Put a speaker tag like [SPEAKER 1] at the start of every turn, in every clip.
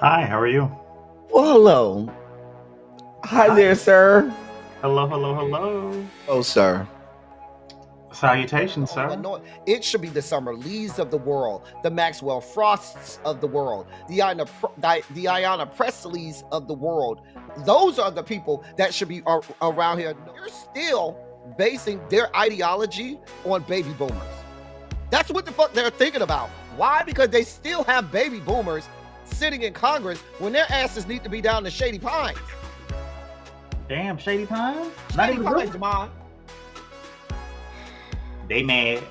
[SPEAKER 1] Hi, how are you?
[SPEAKER 2] Well, hello. Hi
[SPEAKER 1] Hi.
[SPEAKER 2] there, sir.
[SPEAKER 1] Hello, hello, hello.
[SPEAKER 2] Oh, sir.
[SPEAKER 1] Salutations,
[SPEAKER 3] Oh,
[SPEAKER 1] sir.
[SPEAKER 3] it should be the Summer Lees of the world, the Maxwell Frosts of the world, the Ayanna Presleys of the world. Those are the people that should be around here. You're still basing their ideology on baby boomers. That's what the fuck they're thinking about. Why? Because they still have baby boomers sitting in Congress when their asses need to be down the Shady Pines.
[SPEAKER 1] Damn, Shady Pines? Not
[SPEAKER 3] Shady
[SPEAKER 1] even
[SPEAKER 3] Pines,
[SPEAKER 1] good.
[SPEAKER 3] ma.
[SPEAKER 1] They mad.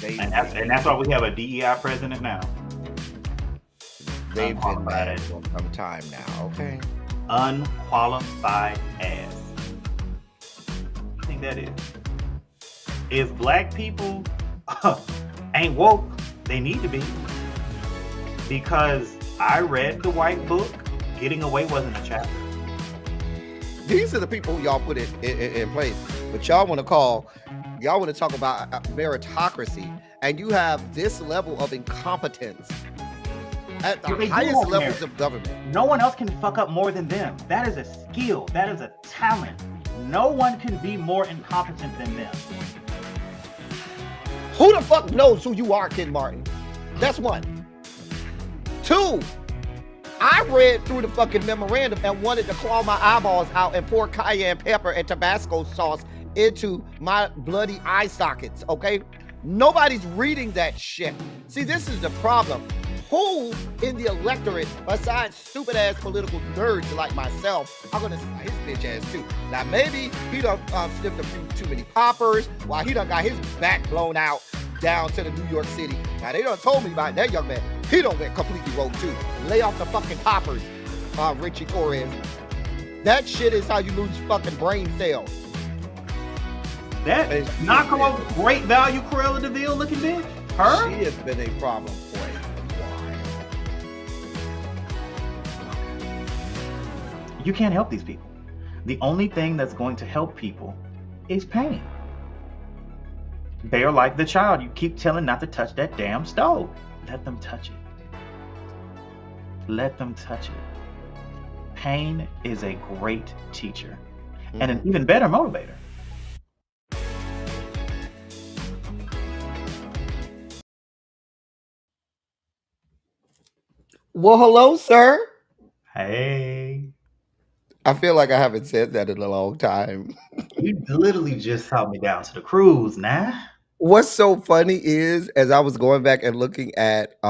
[SPEAKER 1] And that's why we have a DEI president now.
[SPEAKER 2] They've been
[SPEAKER 1] Unqualified.
[SPEAKER 2] mad for some time now, okay?
[SPEAKER 1] Unqualified ass. What do you think that is? If black people ain't woke, they need to be. Because I read the white book, getting away wasn't a chapter.
[SPEAKER 3] These are the people who y'all put in place. But y'all want to talk about meritocracy, and you have this level of incompetence at the
[SPEAKER 1] They do
[SPEAKER 3] highest
[SPEAKER 1] have
[SPEAKER 3] levels
[SPEAKER 1] merit.
[SPEAKER 3] of government.
[SPEAKER 1] No one else can fuck up more than them. That is a skill. That is a talent. No one can be more incompetent than them.
[SPEAKER 3] Who the fuck knows who you are, Ken Martin? That's one. Two, I read through the fucking memorandum and wanted to claw my eyeballs out and pour cayenne pepper and Tabasco sauce into my bloody eye sockets, okay? Nobody's reading that shit. See, this is the problem. Who in the electorate, besides stupid ass political nerds like myself, are gonna his bitch ass too? Now maybe he done sniffed a few too many poppers, while he done got his back blown out down to the New York City. Now they done told me about that young man. He done went completely rogue too. Lay off the fucking poppers, Richie Torres. That shit is how you lose fucking brain cells.
[SPEAKER 1] That knockoff great value Cruella de Vil looking bitch. Her?
[SPEAKER 3] She has been a problem for a while.
[SPEAKER 1] You can't help these people. The only thing that's going to help people is pain. They're like the child you keep telling not to touch that damn stove. Let them touch it. Let them touch it. Pain is a great teacher and an even better motivator.
[SPEAKER 3] Well, hello, sir.
[SPEAKER 1] Hey.
[SPEAKER 3] I feel like I haven't said that in a long time.
[SPEAKER 1] You literally just saw me down to the cruise, nah?
[SPEAKER 3] What's so funny is, as I was going back and looking at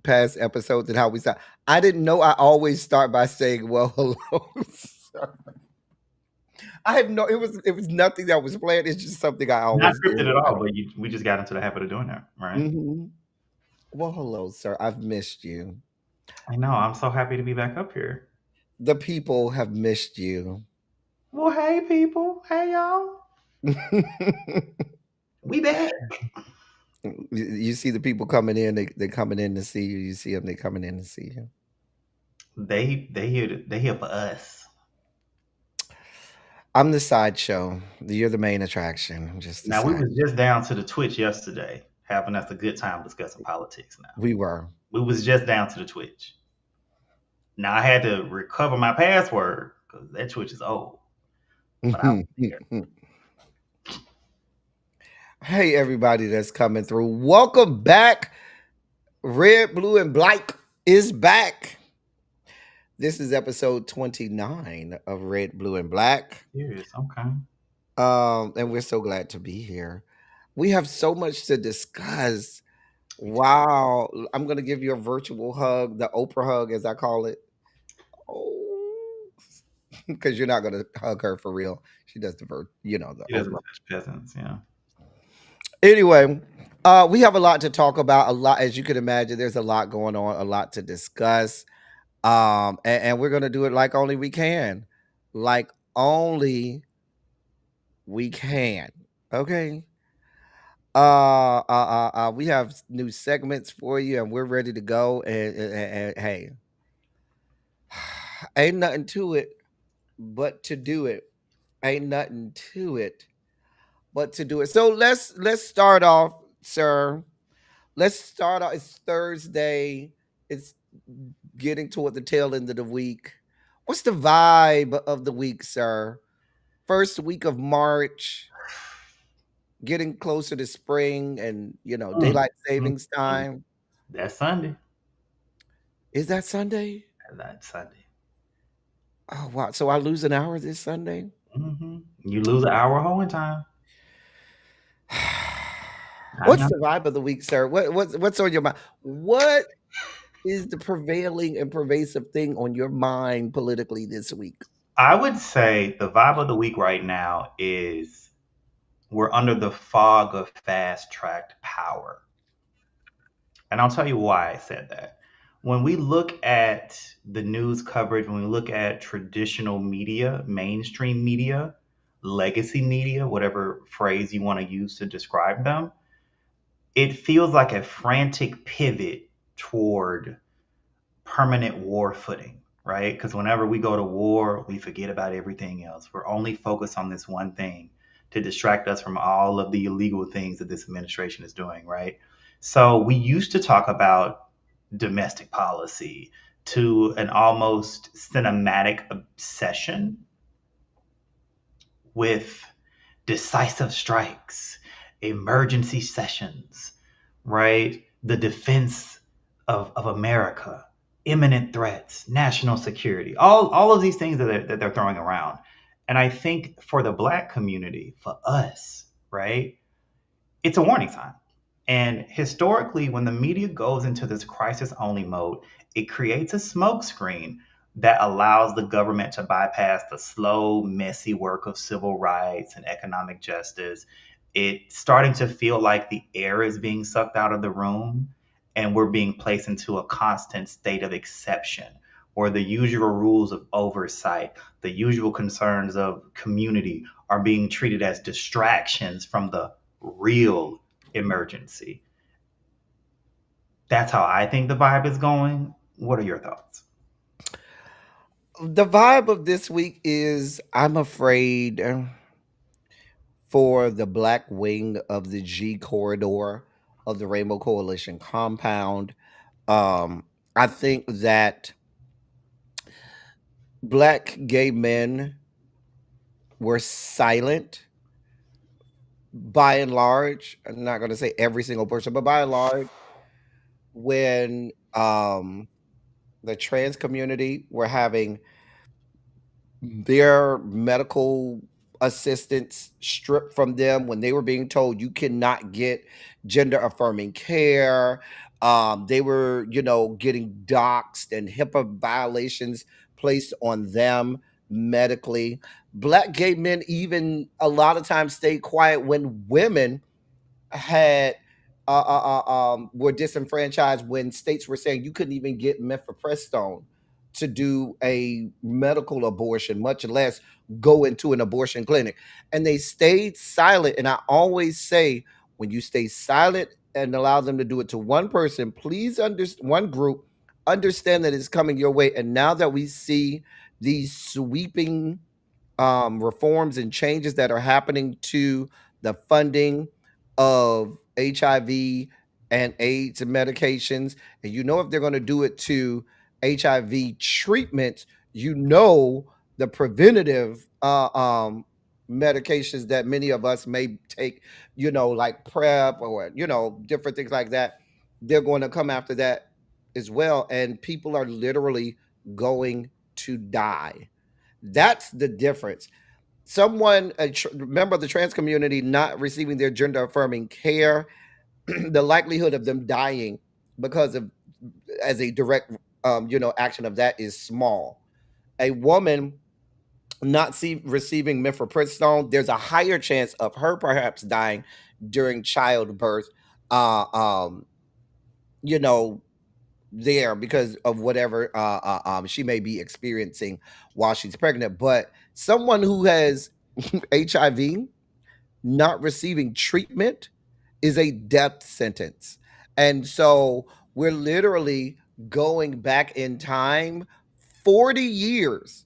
[SPEAKER 3] past episodes and how we start, I didn't know I always start by saying, "Well, hello, sir." I had no. It was nothing that was planned. It's just something I always
[SPEAKER 1] Not scripted
[SPEAKER 3] do.
[SPEAKER 1] at all, but we just got into the habit of doing that, right?
[SPEAKER 3] Mm-hmm. Well, hello, sir. I've missed you.
[SPEAKER 1] I know. I'm so happy to be back up here.
[SPEAKER 3] The people have missed you.
[SPEAKER 1] Well, hey, people. Hey, y'all. We back.
[SPEAKER 3] You see the people coming in. They coming in to see you. You see them. They coming in to see you.
[SPEAKER 1] They here for us.
[SPEAKER 3] I'm the sideshow. You're the main attraction. I'm just
[SPEAKER 1] Now we was just down to the Twitch yesterday, having us a good time discussing politics. Now
[SPEAKER 3] we
[SPEAKER 1] was just down to the Twitch. Now I had to recover my password because that Twitch is old. But I was here.
[SPEAKER 3] Hey, everybody that's coming through. Welcome back. Red, Blue, and Black is back. This is episode 29 of Red, Blue, and Black.
[SPEAKER 1] Serious, okay.
[SPEAKER 3] And we're so glad to be here. We have so much to discuss. Wow. I'm going to give you a virtual hug, the Oprah hug, as I call it. Oh, because you're not going to hug her for real. She does the
[SPEAKER 1] She doesn't touch peasants, yeah.
[SPEAKER 3] Anyway, we have a lot to talk about. A lot, as you can imagine, there's a lot going on, a lot to discuss. And we're gonna do it like only we can. Like only we can. Okay. We have new segments for you, and we're ready to go. And hey, ain't nothing to it but to do it. Ain't nothing to it but to do it. So let's start off, sir. Let's start off. It's Thursday. It's getting toward the tail end of the week. What's the vibe of the week, sir? First week of March, getting closer to spring and
[SPEAKER 1] Mm,
[SPEAKER 3] daylight
[SPEAKER 1] mm,
[SPEAKER 3] savings
[SPEAKER 1] mm.
[SPEAKER 3] time.
[SPEAKER 1] That's Sunday.
[SPEAKER 3] Is that Sunday?
[SPEAKER 1] That's Sunday.
[SPEAKER 3] Oh wow! So I lose an hour this Sunday.
[SPEAKER 1] You lose an hour hoeing time. I
[SPEAKER 3] What's
[SPEAKER 1] know.
[SPEAKER 3] the vibe of the week, sir? What's on your mind? What is the prevailing and pervasive thing on your mind politically this week?
[SPEAKER 1] I would say the vibe of the week right now is we're under the fog of fast tracked power. And I'll tell you why I said that. When we look at the news coverage, when we look at traditional media, mainstream media, legacy media, whatever phrase you want to use to describe them, it feels like a frantic pivot toward permanent war footing, right? Because whenever we go to war, we forget about everything else. We're only focused on this one thing to distract us from all of the illegal things that this administration is doing, right? So we used to talk about domestic policy to an almost cinematic obsession with decisive strikes, emergency sessions, right? The defense of America, imminent threats, national security, all of these things that they're throwing around. And I think for the Black community, for us, right, it's a warning sign. And historically, when the media goes into this crisis only mode, it creates a smokescreen that allows the government to bypass the slow, messy work of civil rights and economic justice. It's starting to feel like the air is being sucked out of the room and we're being placed into a constant state of exception where the usual rules of oversight, the usual concerns of community are being treated as distractions from the real emergency. That's how I think the vibe is going. What are your thoughts?
[SPEAKER 3] The vibe of this week is I'm afraid for the black wing of the G corridor of the Rainbow Coalition compound. I think that black gay men were silent by and large. I'm not going to say every single person, but by and large, when the trans community were having their medical assistance stripped from them, when they were being told you cannot get gender affirming care. They were, getting doxxed and HIPAA violations placed on them medically. Black gay men even a lot of times stayed quiet when women had were disenfranchised, when states were saying you couldn't even get mifepristone to do a medical abortion, much less go into an abortion clinic. And they stayed silent. And I always say, when you stay silent and allow them to do it to one person, please understand, one group, understand that it's coming your way. And now that we see these sweeping reforms and changes that are happening to the funding of HIV and AIDS medications. And if they're going to do it to HIV treatments, the preventative medications that many of us may take, like PrEP or, different things like that, they're going to come after that as well. And people are literally going to die. That's the difference. Someone, member of the trans community, not receiving their gender affirming care, the likelihood of them dying because of, as a direct, action of that is small. A woman not receiving mifepristone, there's a higher chance of her perhaps dying during childbirth. Uh, um, you know, there because of whatever she may be experiencing while she's pregnant. But someone who has HIV not receiving treatment is a death sentence. And so we're literally going back in time 40 years,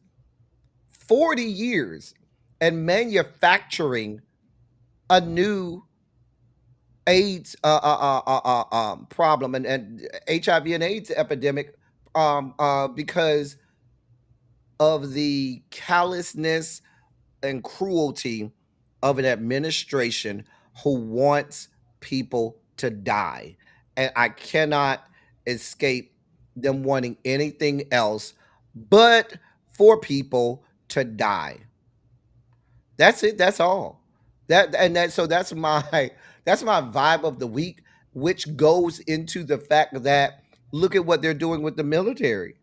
[SPEAKER 3] 40 years, and manufacturing a new AIDS problem and HIV and AIDS epidemic because of the callousness and cruelty of an administration who wants people to die. And I cannot escape them wanting anything else but for people to die. That's it. That's all. So that's my that's my vibe of the week, which goes into the fact that look at what they're doing with the military.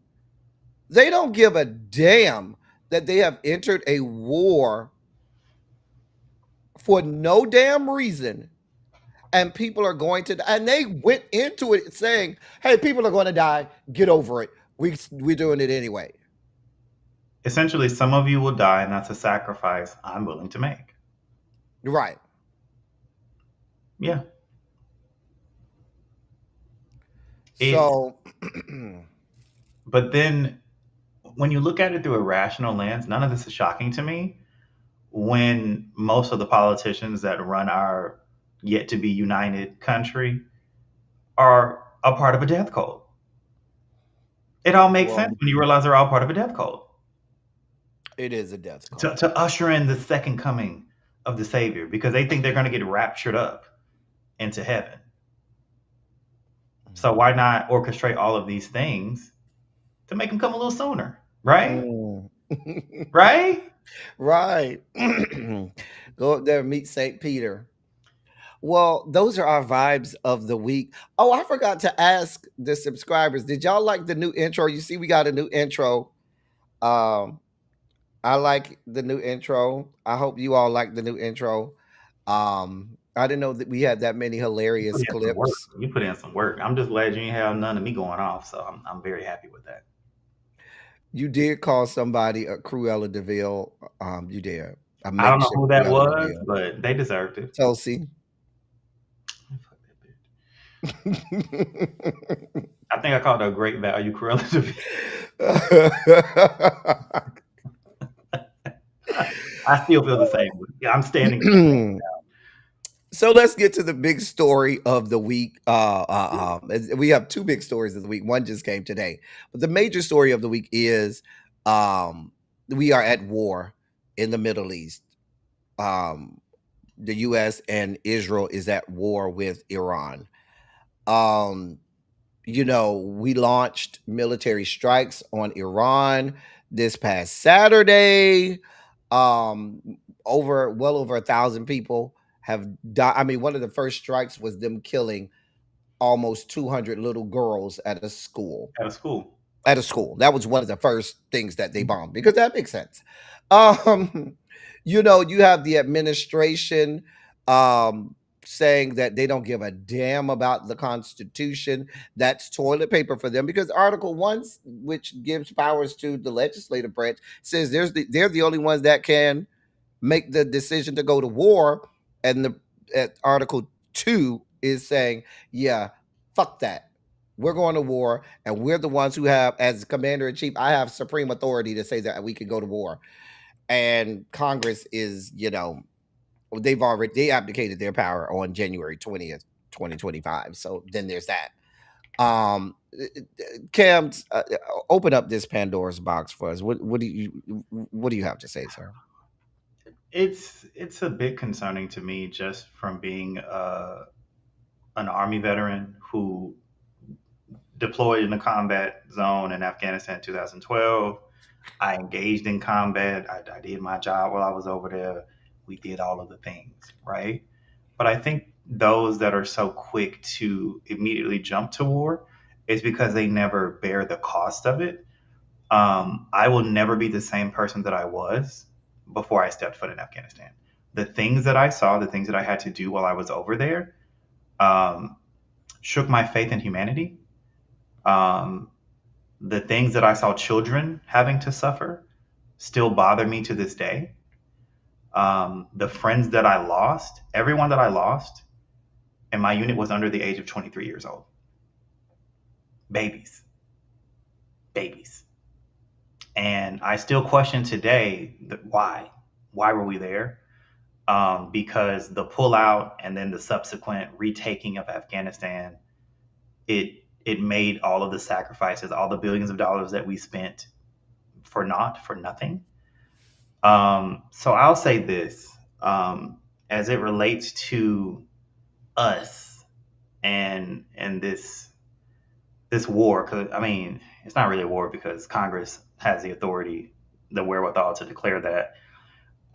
[SPEAKER 3] They don't give a damn that they have entered a war for no damn reason, and people are going to, and they went into it saying, hey, people are going to die, get over it, we're doing it anyway.
[SPEAKER 1] Essentially, some of you will die, and that's a sacrifice I'm willing to make.
[SPEAKER 3] Right.
[SPEAKER 1] Yeah. It,
[SPEAKER 3] So
[SPEAKER 1] but then when you look at it through a rational lens, none of this is shocking to me when most of the politicians that run our yet to be united country are a part of a death cult. It all makes sense
[SPEAKER 3] well,
[SPEAKER 1] when you realize they're all part of a death cult
[SPEAKER 3] it is a death
[SPEAKER 1] to,
[SPEAKER 3] cult.
[SPEAKER 1] to usher in the second coming of the Savior because they think they're going to get raptured up into heaven. So why not orchestrate all of these things to make them come a little sooner, right?
[SPEAKER 3] Mm.
[SPEAKER 1] Right?
[SPEAKER 3] Right. Go up there and meet St. Peter. Well, those are our vibes of the week. Oh, I forgot to ask the subscribers, did y'all like the new intro? You see, we got a new intro. Um, I like the new intro. I hope you all like the new intro. I didn't know that we had that many
[SPEAKER 1] You put
[SPEAKER 3] hilarious
[SPEAKER 1] in some work.
[SPEAKER 3] clips.
[SPEAKER 1] You put in some work. I'm just glad you ain't have none of me going off, so I'm very happy with that.
[SPEAKER 3] You did call somebody a Cruella Deville. You did. A
[SPEAKER 1] I don't know
[SPEAKER 3] makeshift
[SPEAKER 1] who that
[SPEAKER 3] Cruella
[SPEAKER 1] was,
[SPEAKER 3] Deville.
[SPEAKER 1] but they deserved it.
[SPEAKER 3] Chelsea.
[SPEAKER 1] Fuck that bitch. I think I called her a great value, Corella Deville. I still feel the same way. Yeah, I'm standing in the same.
[SPEAKER 3] So let's get to the big story of the week. We have two big stories of the week. One just came today, but the major story of the week is um, we are at war in the Middle East. Um, the U.S. and Israel is at war with Iran. Um, we launched military strikes on Iran this past Saturday. Um, well over 1,000 people have died. I mean, one of the first strikes was them killing almost 200 little girls at a school.
[SPEAKER 1] Out of school.
[SPEAKER 3] At a school. That was one of the first things that they bombed because that makes sense. Um, you have the administration um saying that they don't give a damn about the Constitution. That's toilet paper for them because Article 1, which gives powers to the legislative branch, says they're the only ones that can make the decision to go to war, and the Article 2 is saying, yeah, fuck that. We're going to war, and we're the ones who have, as commander in chief, I have supreme authority to say that we can go to war. And Congress is, they abdicated their power on January 20th, 2025. So then there's that. Kamz, open up this Pandora's box for us. What do you have to say, sir?
[SPEAKER 1] It's a bit concerning to me just from being an army veteran who deployed in the combat zone in Afghanistan in 2012. I engaged in combat. I did my job while I was over there. We did all of the things, right? But I think those that are so quick to immediately jump to war is because they never bear the cost of it. I will never be the same person that I was before I stepped foot in Afghanistan. The things that I saw, the things that I had to do while I was over there, um, shook my faith in humanity. Um, the things that I saw children having to suffer still bother me to this day. The friends that I lost, everyone that I lost in my unit was under the age of 23 years old. Babies. Babies. And I still question today why. Why were we there? because the pullout and then the subsequent retaking of Afghanistan, it made all of the sacrifices, all the billions of dollars that we spent for naught, for nothing. So I'll say this, as it relates to us and this war, because I mean it's not really a war because Congress has the authority, the wherewithal to declare that.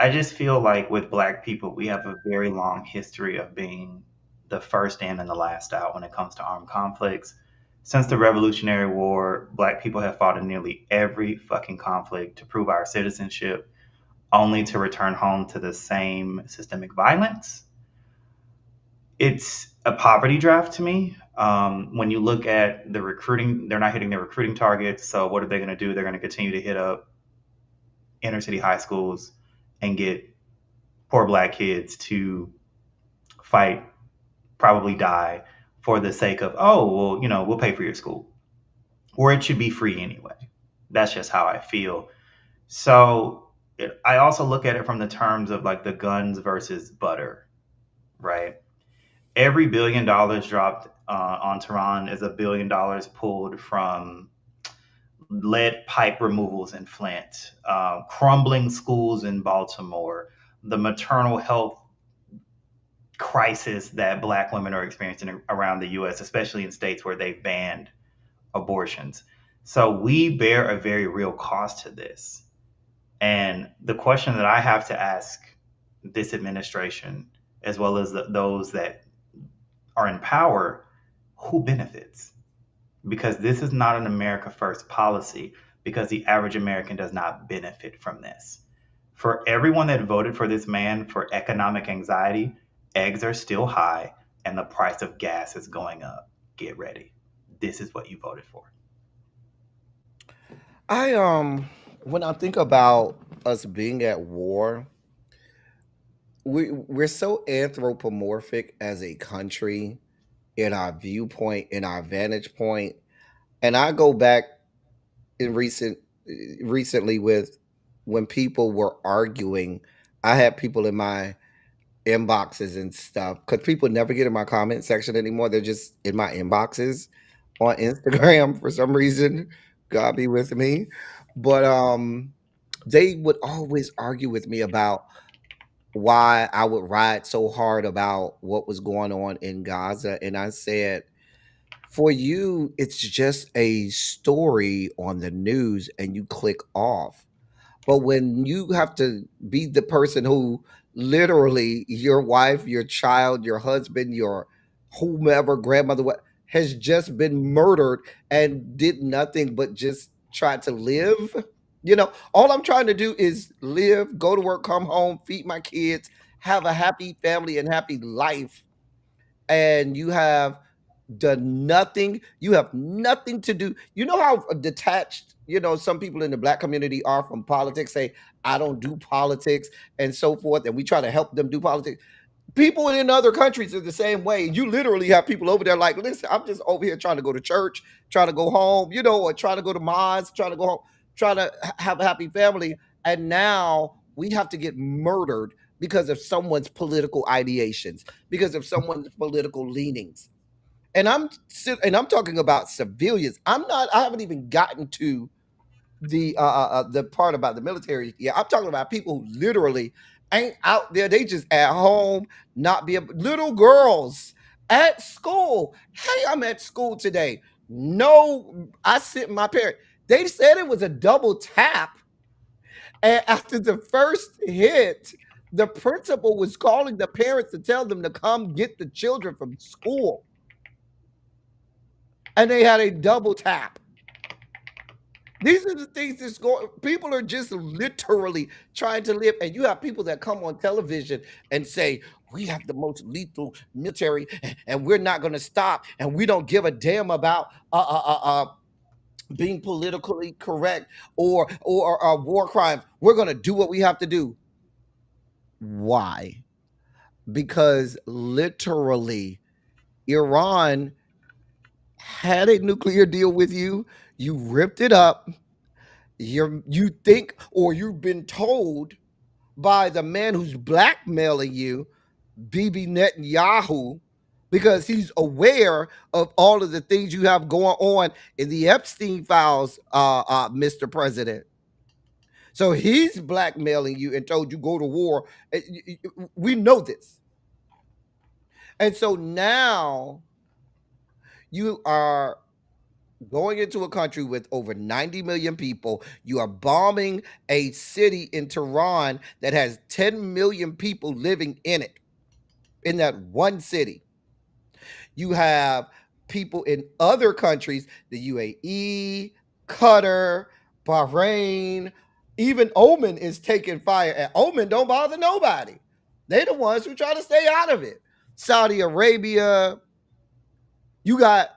[SPEAKER 1] I just feel like with Black people, we have a very long history of being the first in and the last out when it comes to armed conflicts. Since the Revolutionary War, Black people have fought in nearly every fucking conflict to prove our citizenship, only to return home to the same systemic violence. It's a poverty draft to me. When you look at the recruiting, they're not hitting their recruiting targets. So what are they going to do? They're going to continue to hit up inner city high schools and get poor Black kids to fight, probably die for the sake of, oh, well, we'll pay for your school. Or it should be free anyway. That's just how I feel. So I also look at it from the terms of like the guns versus butter, right? Every $1 billion dropped on Tehran is $1 billion pulled from lead pipe removals in Flint, crumbling schools in Baltimore, the maternal health crisis that Black women are experiencing around the US, especially in states where they've banned abortions. So we bear a very real cost to this. And the question that I have to ask this administration, as well as those that are in power, who benefits? Because this is not an America First policy, because the average American does not benefit from this. For everyone that voted for this man for economic anxiety, eggs are still high and the price of gas is going up. Get ready. This is what you voted for.
[SPEAKER 2] I when I think about us being at war, we're so anthropomorphic as a country in our viewpoint, in our vantage point. And I go back in recently with when people were arguing. I had people in my inboxes and stuff because people never get in my comment section anymore. They're just in my inboxes on Instagram for some reason. God be with me. But they would always argue with me about why I would ride so hard about what was going on in Gaza. And I said, for you, it's just a story on the news and you click off. But when you have to be the person who literally your wife, your child, your husband, your whomever, grandmother, what has just been murdered and did nothing but just try to live. All I'm trying to do is live, go to work, come home, feed my kids, have a happy family and happy life. And you have done nothing. You have nothing to do. You know how detached, some people in the Black community are from politics, say, I don't do politics and so forth. And we try to help them do politics. People in other countries are the same way. You literally have people over there like, listen, I'm just over here trying to go to church, trying to go home, or trying to go to mosque, trying to go home, trying to have a happy family. And now we have to get murdered because of someone's political ideations, because of someone's political leanings. And I'm talking about civilians. I haven't even gotten to the part about the military. Yeah, I'm talking about people who literally ain't out there. They just at home, not be able, little girls at school. Hey, I'm at school today. No, I sent my parent. They said it was a double tap. And after the first hit, the principal was calling the parents to tell them to come get the children from school. And they had a double tap. These are the things that's going. People are just literally trying to live, and you have people that come on television and say we have the most lethal military, and we're not going to stop, and we don't give a damn about being politically correct or war crimes. We're going to do what we have to do. Why? Because literally, Iran had a nuclear deal with you. You ripped it up. You think or you've been told
[SPEAKER 3] by the man who's blackmailing you, Bibi Netanyahu, because he's aware of all of the things you have going on in the Epstein files, Mr. President. So he's blackmailing you and told you go to war. We know this. And so now you are going into a country with over 90 million people. You are bombing a city in Tehran that has 10 million people living in it, in that one city. You have people in other countries, the UAE, Qatar, Bahrain, even Oman is taking fire. And Oman don't bother nobody. They the ones who try to stay out of it. Saudi Arabia, you got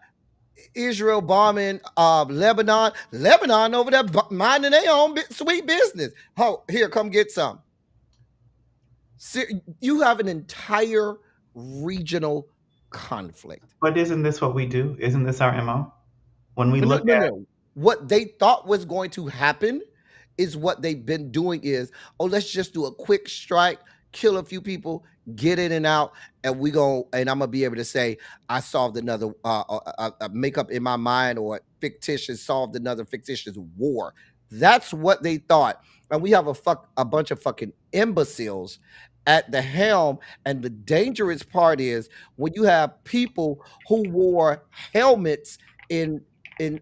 [SPEAKER 3] Israel bombing Lebanon. Lebanon over there minding their own sweet business. Oh, here, come get some. You have an entire regional conflict.
[SPEAKER 1] But isn't this what we do? Isn't this our MO? When we look at
[SPEAKER 3] No. What they thought was going to happen is what they've been doing is, oh, let's just do a quick strike, kill a few people, get in and out, and I'm gonna be able to say I solved another make up in my mind or solved another fictitious war. That's what they thought, and we have a bunch of fucking imbeciles at the helm. And the dangerous part is when you have people who wore helmets in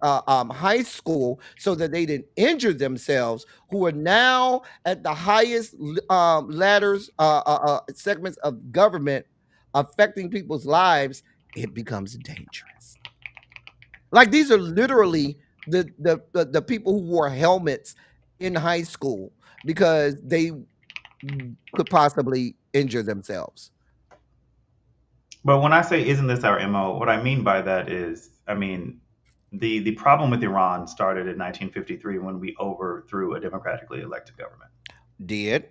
[SPEAKER 3] high school so that they didn't injure themselves, who are now at the highest ladders, segments of government, affecting people's lives. It becomes dangerous. Like these are literally the people who wore helmets in high school because they could possibly injure themselves.
[SPEAKER 1] But when I say isn't this our MO, what I mean by that is, I mean, the problem with Iran started in 1953 when we overthrew a democratically elected government.
[SPEAKER 3] Did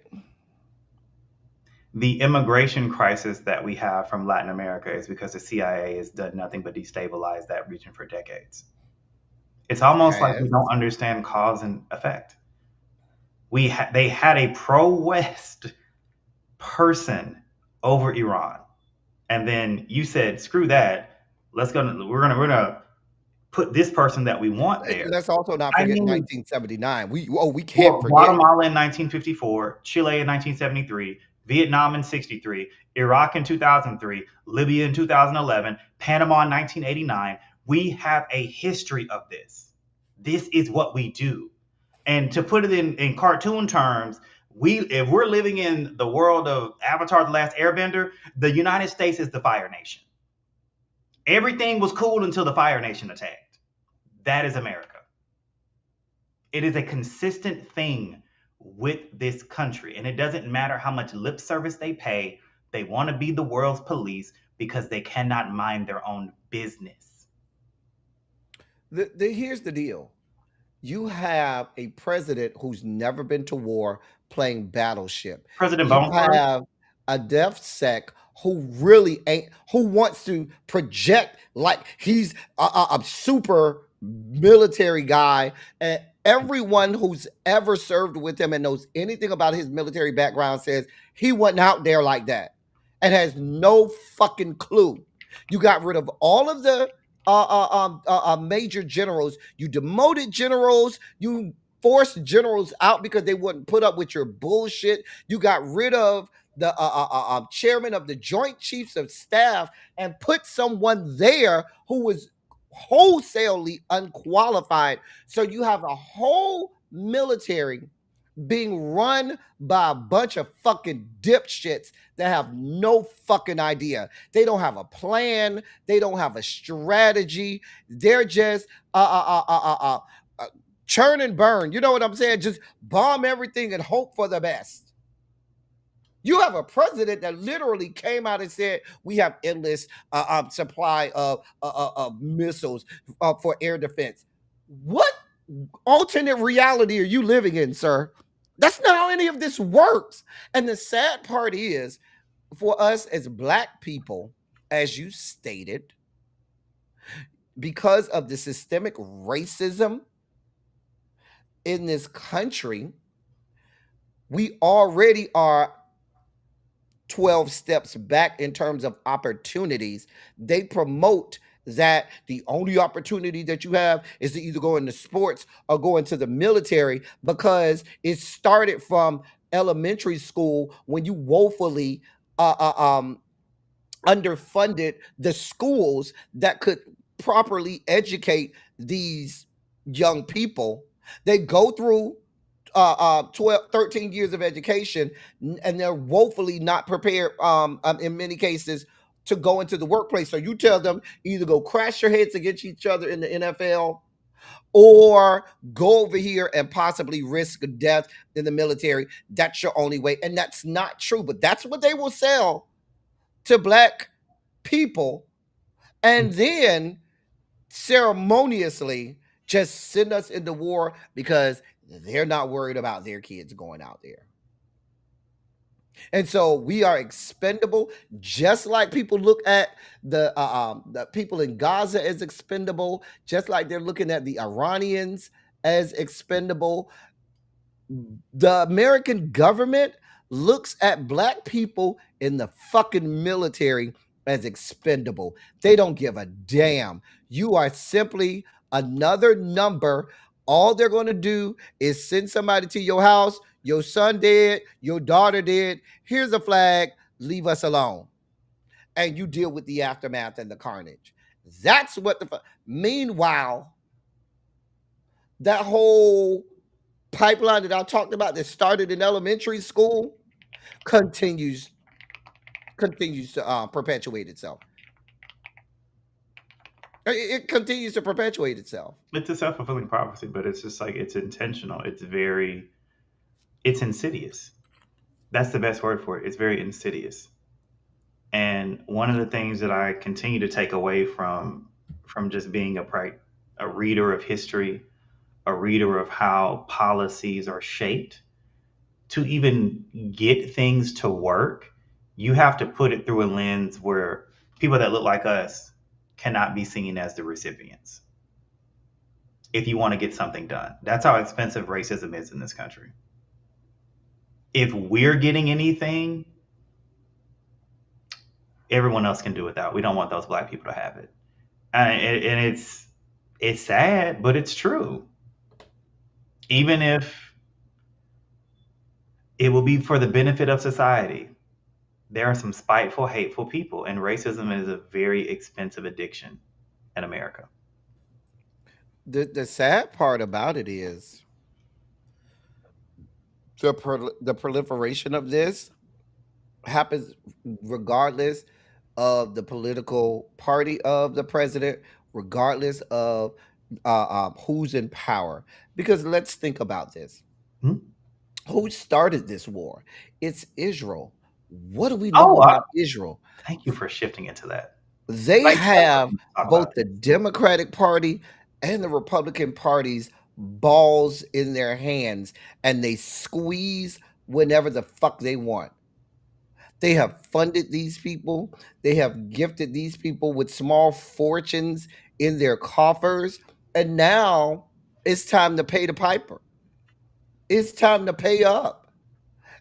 [SPEAKER 1] The immigration crisis that we have from Latin America is because the CIA has done nothing but destabilize that region for decades. It's almost like we don't understand cause and effect. They had a pro-West person over Iran, and then you said, "Screw that. We're gonna put this person that we want there."
[SPEAKER 3] Let's also not
[SPEAKER 1] I
[SPEAKER 3] forget
[SPEAKER 1] mean,
[SPEAKER 3] 1979. We can't forget
[SPEAKER 1] Guatemala in 1954, Chile in 1973, Vietnam in 63, Iraq in 2003, Libya in 2011, Panama in 1989. We have a history of this. This is what we do. And to put it in cartoon terms, if we're living in the world of Avatar: The Last Airbender, the United States is the Fire Nation. Everything was cool until the Fire Nation attacked. That is America. It is a consistent thing with this country, and it doesn't matter how much lip service they pay. They want to be the world's police because they cannot mind their own business.
[SPEAKER 3] Here's the deal. You have a president who's never been to war playing Battleship.
[SPEAKER 1] President
[SPEAKER 3] You
[SPEAKER 1] Bonesworth,
[SPEAKER 3] have a DefSec who really ain't, who wants to project like he's a super military guy. And everyone who's ever served with him and knows anything about his military background says he wasn't out there like that and has no fucking clue. You got rid of all of the major generals. You demoted generals. You forced generals out because they wouldn't put up with your bullshit. You got rid of the chairman of the Joint Chiefs of Staff and put someone there who was wholesalely unqualified. So you have a whole military being run by a bunch of fucking dipshits that have no fucking idea. They don't have a plan. They don't have a strategy. They're just churn and burn. You know what I'm saying? Just bomb everything and hope for the best. You have a president that literally came out and said we have endless supply of missiles for air defense. What alternate reality are you living in, sir? That's not how any of this works. And the sad part is, for us as Black people, as you stated, because of the systemic racism in this country,
[SPEAKER 2] We already are 12 steps back in terms of opportunities. They promote that the only opportunity that you have is to either go into sports or go into the military, because it started from elementary school when you woefully uh, uh, um, underfunded the schools that could properly educate these young people. They go through 12, 13 years of education, and they're woefully not prepared, in many cases, to go into the workplace. So you tell them either go crash your heads against each other in the NFL, or go over here and possibly risk death in the military. That's your only way. And that's not true, but that's what they will sell to black people, and then ceremoniously just send us into war because they're not worried about their kids going out there. And so we are expendable, just like people look at the people in Gaza as expendable, just like they're looking at the Iranians as expendable. The American government looks at black people in the fucking military as expendable. They don't give a damn. You are simply another number. All they're going to do is send somebody to your house. Your son dead, your daughter dead. Here's a flag. Leave us alone. And you deal with the aftermath and the carnage. That's what Meanwhile, that whole pipeline that I talked about that started in elementary school continues to perpetuate itself. It continues to perpetuate itself.
[SPEAKER 1] It's a self-fulfilling prophecy, but it's just like it's intentional. It's insidious. That's the best word for it. It's very insidious. And one of the things that I continue to take away from just being a reader of history, a reader of how policies are shaped, to even get things to work, you have to put it through a lens where people that look like us cannot be seen as the recipients if you want to get something done. That's how expensive racism is in this country. If we're getting anything, everyone else can do without. We don't want those black people to have it. And it's sad, but it's true. Even if it will be for the benefit of society, there are some spiteful, hateful people, and racism is a very expensive addiction in America.
[SPEAKER 2] The sad part about it is the proliferation of this happens regardless of the political party of the president, regardless of who's in power. Because let's think about this.
[SPEAKER 1] Hmm?
[SPEAKER 2] Who started this war? It's Israel. What do we know
[SPEAKER 1] Oh,
[SPEAKER 2] about Israel?
[SPEAKER 1] thank you for shifting into that.
[SPEAKER 2] They
[SPEAKER 1] Like,
[SPEAKER 2] have
[SPEAKER 1] talk
[SPEAKER 2] both
[SPEAKER 1] about
[SPEAKER 2] the
[SPEAKER 1] this.
[SPEAKER 2] Democratic Party and the Republican Party's balls in their hands, and they squeeze whenever the fuck they want. They have funded these people, they have gifted these people with small fortunes in their coffers, and now it's time to pay the piper. It's time to pay up.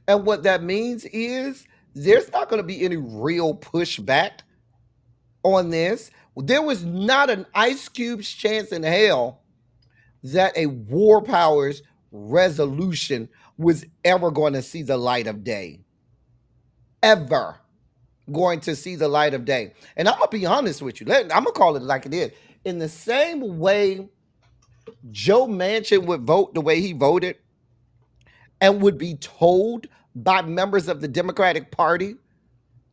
[SPEAKER 2] And what that means is there's not going to be any real pushback on this. There was not an Ice Cube's chance in hell that a war powers resolution was ever going to see the light of day. Ever going to see the light of day. And I'm going to be honest with you. I'm going to call it like it is. In the same way Joe Manchin would vote the way he voted and would be told by members of the Democratic Party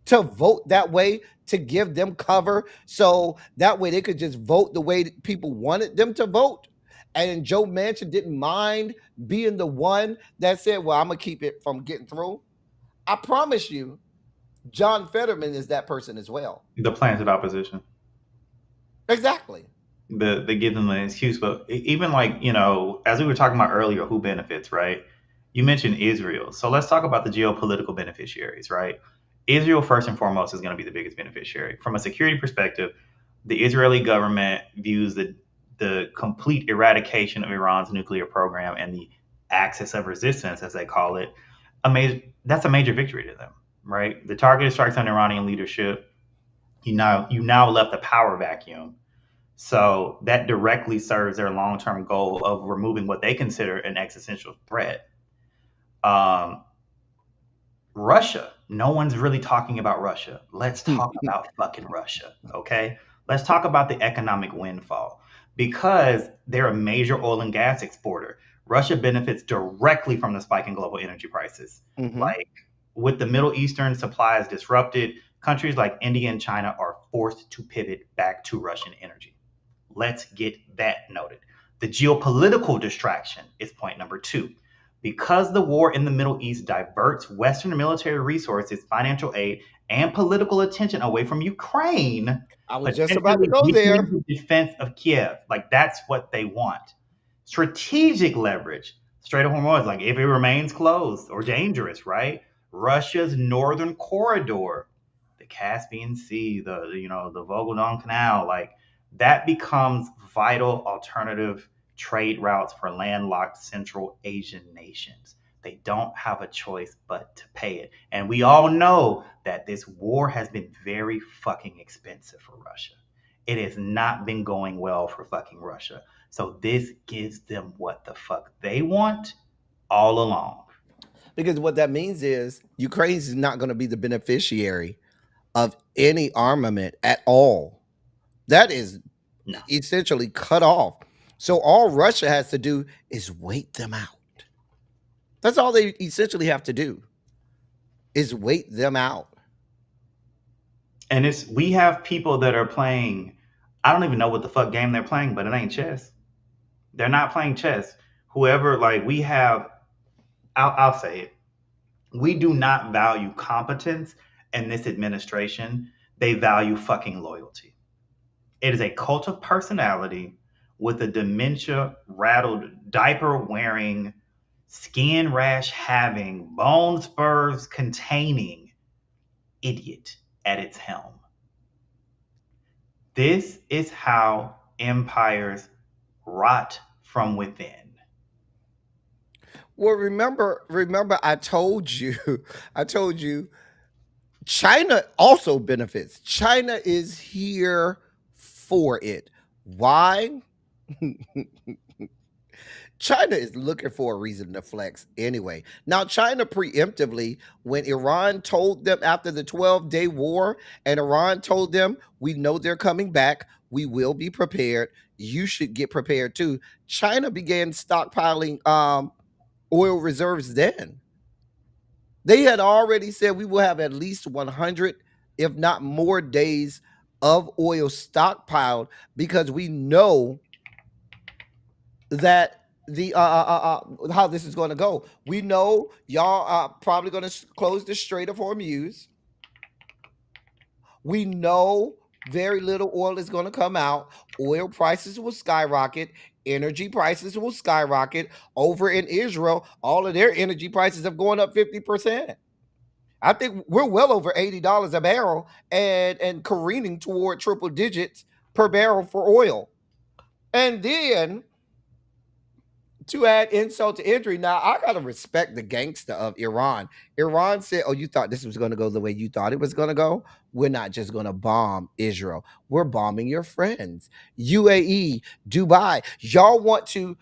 [SPEAKER 2] to vote that way to give them cover, so that way they could just vote the way that people wanted them to vote. And Joe Manchin didn't mind being the one that said, well, I'm going to keep it from getting through. I promise you, John Fetterman is that person as well.
[SPEAKER 1] The planted opposition.
[SPEAKER 2] Exactly.
[SPEAKER 1] They give them an excuse, but even like, as we were talking about earlier, who benefits, right? You mentioned Israel. So let's talk about the geopolitical beneficiaries, right? Israel, first and foremost, is going to be the biggest beneficiary. From a security perspective, the Israeli government views the complete eradication of Iran's nuclear program and the axis of resistance, as they call it, a major that's a major victory to them, right? The targeted strikes on Iranian leadership. You now left a power vacuum. So that directly serves their long term goal of removing what they consider an existential threat. Um, Russia. No one's really talking about Russia. Let's talk about fucking Russia, okay? Let's talk about the economic windfall because they're a major oil and gas exporter. Russia benefits directly from the spike in global energy prices.
[SPEAKER 2] Hmm.
[SPEAKER 1] Like with the Middle Eastern supplies disrupted, countries like India and China are forced to pivot back to Russian energy. Let's get that noted. The geopolitical distraction is point number two. Because the war in the Middle East diverts Western military resources, financial aid, and political attention away from Ukraine,
[SPEAKER 2] I was just about to
[SPEAKER 1] potentially
[SPEAKER 2] go
[SPEAKER 1] weakening
[SPEAKER 2] there.
[SPEAKER 1] the defense of Kiev. Like, that's what they want. Strategic leverage. Strait of Hormuz, like, if it remains closed or dangerous, right? Russia's northern corridor, the Caspian Sea, the Volga Canal, like, that becomes vital alternative trade routes for landlocked Central Asian nations. They don't have a choice but to pay it. And we all know that this war has been very fucking expensive for Russia. It has not been going well for fucking Russia. So this gives them what the fuck they want all along.
[SPEAKER 2] Because what that means is Ukraine is not going to be the beneficiary of any armament at all. That is
[SPEAKER 1] No.
[SPEAKER 2] essentially cut off. So all Russia has to do is wait them out. That's all they essentially have to do is wait them out.
[SPEAKER 1] And we have people that are playing, I don't even know what the fuck game they're playing, but it ain't chess. They're not playing chess. Whoever, like, we have, I'll say it. We do not value competence in this administration. They value fucking loyalty. It is a cult of personality with a dementia rattled, diaper wearing, skin rash having, bone spurs containing idiot at its helm. This is how empires rot from within.
[SPEAKER 2] Well, remember I told you, I told you China also benefits. China is here for it. Why? China is looking for a reason to flex anyway. Now, China preemptively, when Iran told them after the 12-day war, and Iran told them, we know they're coming back, we will be prepared, you should get prepared too. China began stockpiling oil reserves then. They had already said we will have at least 100, if not more, days of oil stockpiled because we know that the how this is going to go. We know y'all are probably going to close the Strait of Hormuz. We know very little oil is going to come out. Oil prices will skyrocket. Energy prices will skyrocket. Over in Israel, all of their energy prices have gone up 50%. I think we're well over $80 a barrel and careening toward triple digits per barrel for oil. And then to add insult to injury, now I gotta respect the gangster of Iran. Iran said, "Oh, you thought this was gonna go the way you thought it was gonna go? We're not just gonna bomb Israel. We're bombing your friends, UAE, Dubai. Y'all want to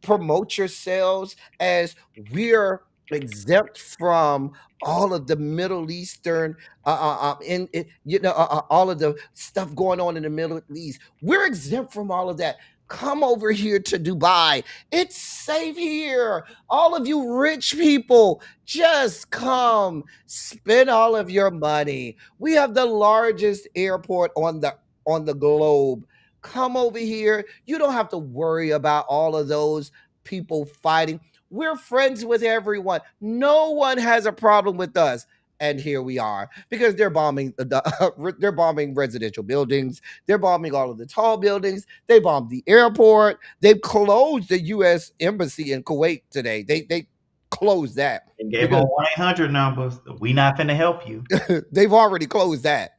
[SPEAKER 2] promote yourselves as we're exempt from all of the Middle Eastern, all of the stuff going on in the Middle East. We're exempt from all of that. Come over here to Dubai. It's safe here. All of you rich people, just come spend all of your money. We have the largest airport on the globe. Come over here. You don't have to worry about all of those people fighting. We're friends with everyone. No one has a problem with us. And here we are because they're bombing they're bombing residential buildings. They're bombing all of the tall buildings. They bombed the airport. They've closed the U.S. embassy in Kuwait today. They closed that
[SPEAKER 1] And gave them
[SPEAKER 2] because
[SPEAKER 1] 1-800 numbers. We not finna help you.
[SPEAKER 2] they've already closed that.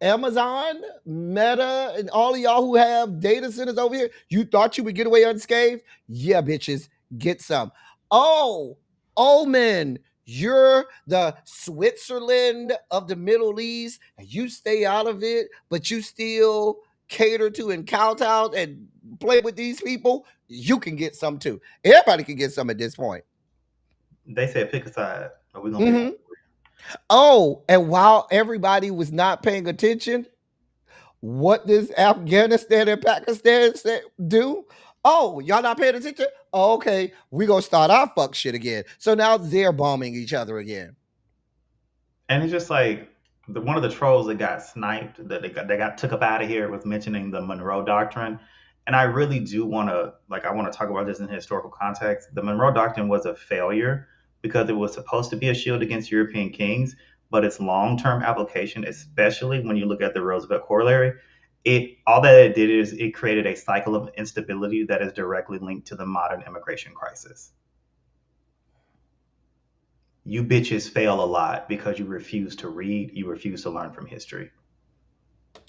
[SPEAKER 2] Amazon, Meta, and all of y'all who have data centers over here, you thought you would get away unscathed? Yeah, bitches, Get some. Oh, Omen, you're the Switzerland of the Middle East, and you stay out of it, but you still cater to and kowtow and play with these people. You can get some too. Everybody can get some at this point.
[SPEAKER 1] They said pick a side, or we're gonna be.
[SPEAKER 2] Mhm. Oh, and while everybody was not paying attention, what does Afghanistan and Pakistan do? Oh, y'all not paying attention? Oh, okay, we gonna start our fuck shit again. So now they're bombing each other again.
[SPEAKER 1] And it's just like one of the trolls that got sniped, that they got took up out of here, was mentioning the Monroe Doctrine. And I really do want to I want to talk about this in historical context. The Monroe Doctrine was a failure because it was supposed to be a shield against European kings, but its long-term application, especially when you look at the Roosevelt corollary, it all that it did is it created a cycle of instability that is directly linked to the modern immigration crisis. You bitches fail a lot because you refuse to read, you refuse to learn from history.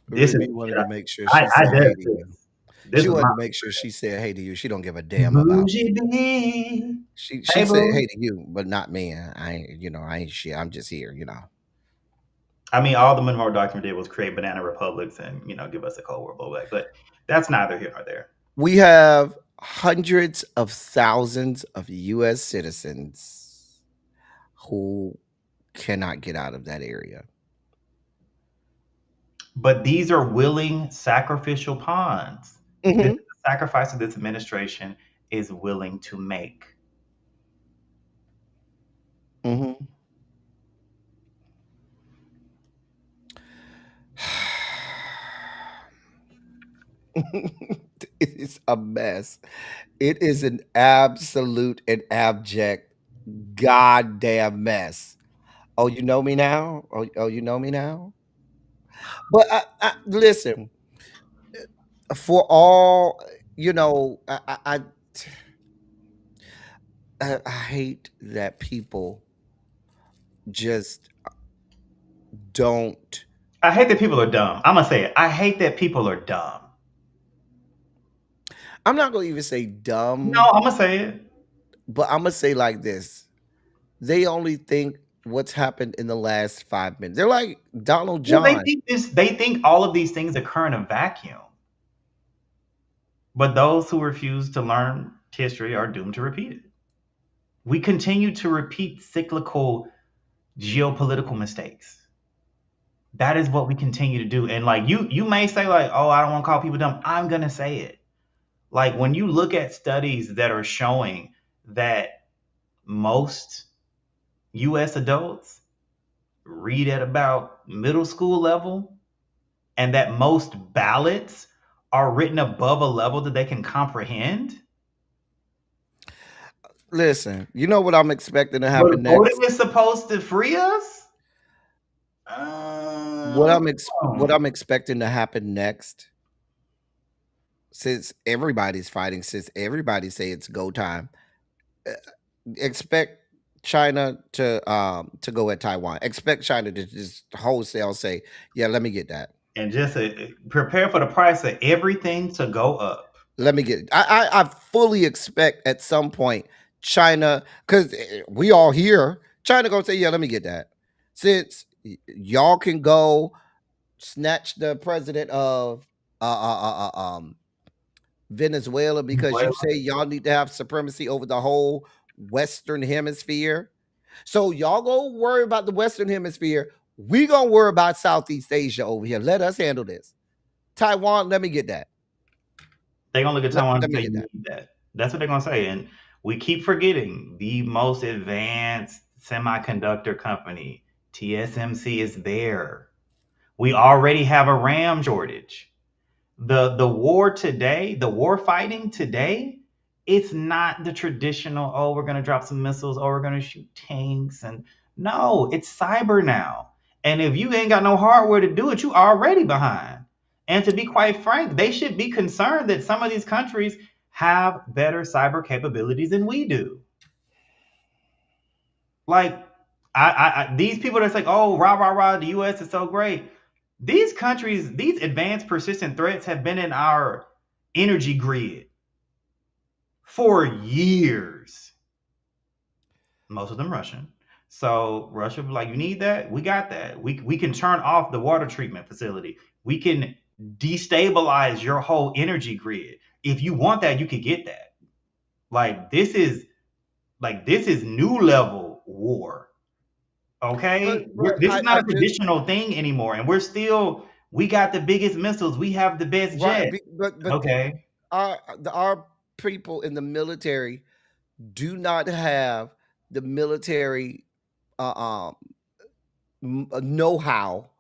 [SPEAKER 1] This
[SPEAKER 2] Ruby
[SPEAKER 1] is
[SPEAKER 2] wanted to make sure
[SPEAKER 1] I
[SPEAKER 2] she said hey to you.
[SPEAKER 1] this
[SPEAKER 2] She
[SPEAKER 1] is
[SPEAKER 2] wanted
[SPEAKER 1] my
[SPEAKER 2] to make sure she said hey to you. She don't give a damn about
[SPEAKER 1] bougie
[SPEAKER 2] me.
[SPEAKER 1] bee.
[SPEAKER 2] She
[SPEAKER 1] Hey,
[SPEAKER 2] said
[SPEAKER 1] boo.
[SPEAKER 2] hey to you, but not me. I ain't shit. I'm just here.
[SPEAKER 1] I mean, all the Monroe Doctrine did was create banana republics and give us a Cold War blowback, but that's neither here nor there.
[SPEAKER 2] We have hundreds of thousands of U.S. citizens who cannot get out of that area.
[SPEAKER 1] But these are willing sacrificial pawns. This
[SPEAKER 2] Mhm.
[SPEAKER 1] is the sacrifice that this administration is willing to make.
[SPEAKER 2] Mhm. It's a mess. It is an absolute and abject goddamn mess. Oh, you know me now? Oh, you know me now? But listen, for all you know, I hate that people just don't.
[SPEAKER 1] I hate that people are dumb. I'm gonna say it. I hate that people are dumb.
[SPEAKER 2] I'm not gonna even say
[SPEAKER 1] No,
[SPEAKER 2] dumb,
[SPEAKER 1] I'm gonna say it.
[SPEAKER 2] but I'm gonna say like this: they only think what's happened in the last 5 minutes. They're like Donald
[SPEAKER 1] Well,
[SPEAKER 2] John.
[SPEAKER 1] they think all of these things occur in a vacuum. But those who refuse to learn history are doomed to repeat it. We continue to repeat cyclical geopolitical mistakes. That is what we continue to do. And like you may say like, "Oh, I don't want to call people dumb." I'm going to say it. Like when you look at studies that are showing that most US adults read at about middle school level, and that most ballots are written above a level that they can comprehend.
[SPEAKER 2] Listen, you know what I'm expecting to
[SPEAKER 1] But
[SPEAKER 2] happen
[SPEAKER 1] voting
[SPEAKER 2] next?
[SPEAKER 1] is supposed to free us?
[SPEAKER 2] What I'm expecting to happen next, since everybody's fighting, since everybody say it's go time, uh, expect China to go at Taiwan. Expect China to just wholesale say, "Yeah, let me get that.
[SPEAKER 1] And just prepare for the price of everything to go up.
[SPEAKER 2] Let me get it." I fully expect at some point China, because we all here, China gonna say, "Yeah, let me get that." Since y'all can go snatch the president of Venezuela because you
[SPEAKER 1] Well,
[SPEAKER 2] say y'all need to have supremacy over the whole Western Hemisphere. So y'all go worry about the Western Hemisphere. We gonna worry about Southeast Asia over here. Let us handle this. Taiwan, let me get that.
[SPEAKER 1] they're going to look at
[SPEAKER 2] Let,
[SPEAKER 1] Taiwan
[SPEAKER 2] let
[SPEAKER 1] and
[SPEAKER 2] me
[SPEAKER 1] say,
[SPEAKER 2] get
[SPEAKER 1] "You
[SPEAKER 2] that.
[SPEAKER 1] need that." That's what they're going to say. And we keep forgetting the most advanced semiconductor company, TSMC, is there. We already have a RAM shortage. The war today, the war fighting today, it's not the traditional, oh, we're going to drop some missiles, oh, we're going to shoot tanks. And no, it's cyber now. And if you ain't got no hardware to do it, you already behind. And to be quite frank, they should be concerned that some of these countries have better cyber capabilities than we do. Like, these people that say, oh, rah, rah, rah, the US is so great. These countries, these advanced persistent threats have been in our energy grid for years. Most of them Russian. So Russia was like, you need that? We got that. We can turn off the water treatment facility. We can destabilize your whole energy grid. If you want that, you could get that. Like this is new level war. Okay?
[SPEAKER 3] But
[SPEAKER 1] This is not
[SPEAKER 3] I
[SPEAKER 1] a
[SPEAKER 3] just
[SPEAKER 1] traditional thing anymore. And we got the biggest missiles. We have the best
[SPEAKER 3] right,
[SPEAKER 1] jets.
[SPEAKER 3] but
[SPEAKER 1] Okay.
[SPEAKER 3] our people in the military do not have the military uh, um, know-how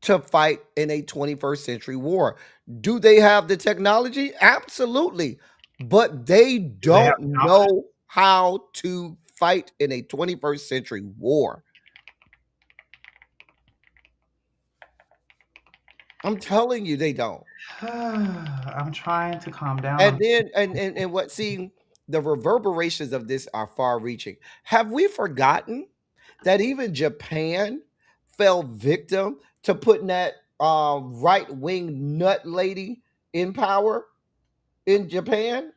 [SPEAKER 3] to fight in a 21st century war. Do they have the technology? Absolutely. But they
[SPEAKER 1] Do they have
[SPEAKER 3] don't
[SPEAKER 1] the confidence?
[SPEAKER 3] know how to fight in a 21st century war. I'm telling you, they don't.
[SPEAKER 1] I'm trying to calm down
[SPEAKER 3] And
[SPEAKER 1] on
[SPEAKER 3] then, and what, see, the reverberations of this are far reaching. Have we forgotten that even Japan fell victim to putting that right wing nut lady in power in Japan?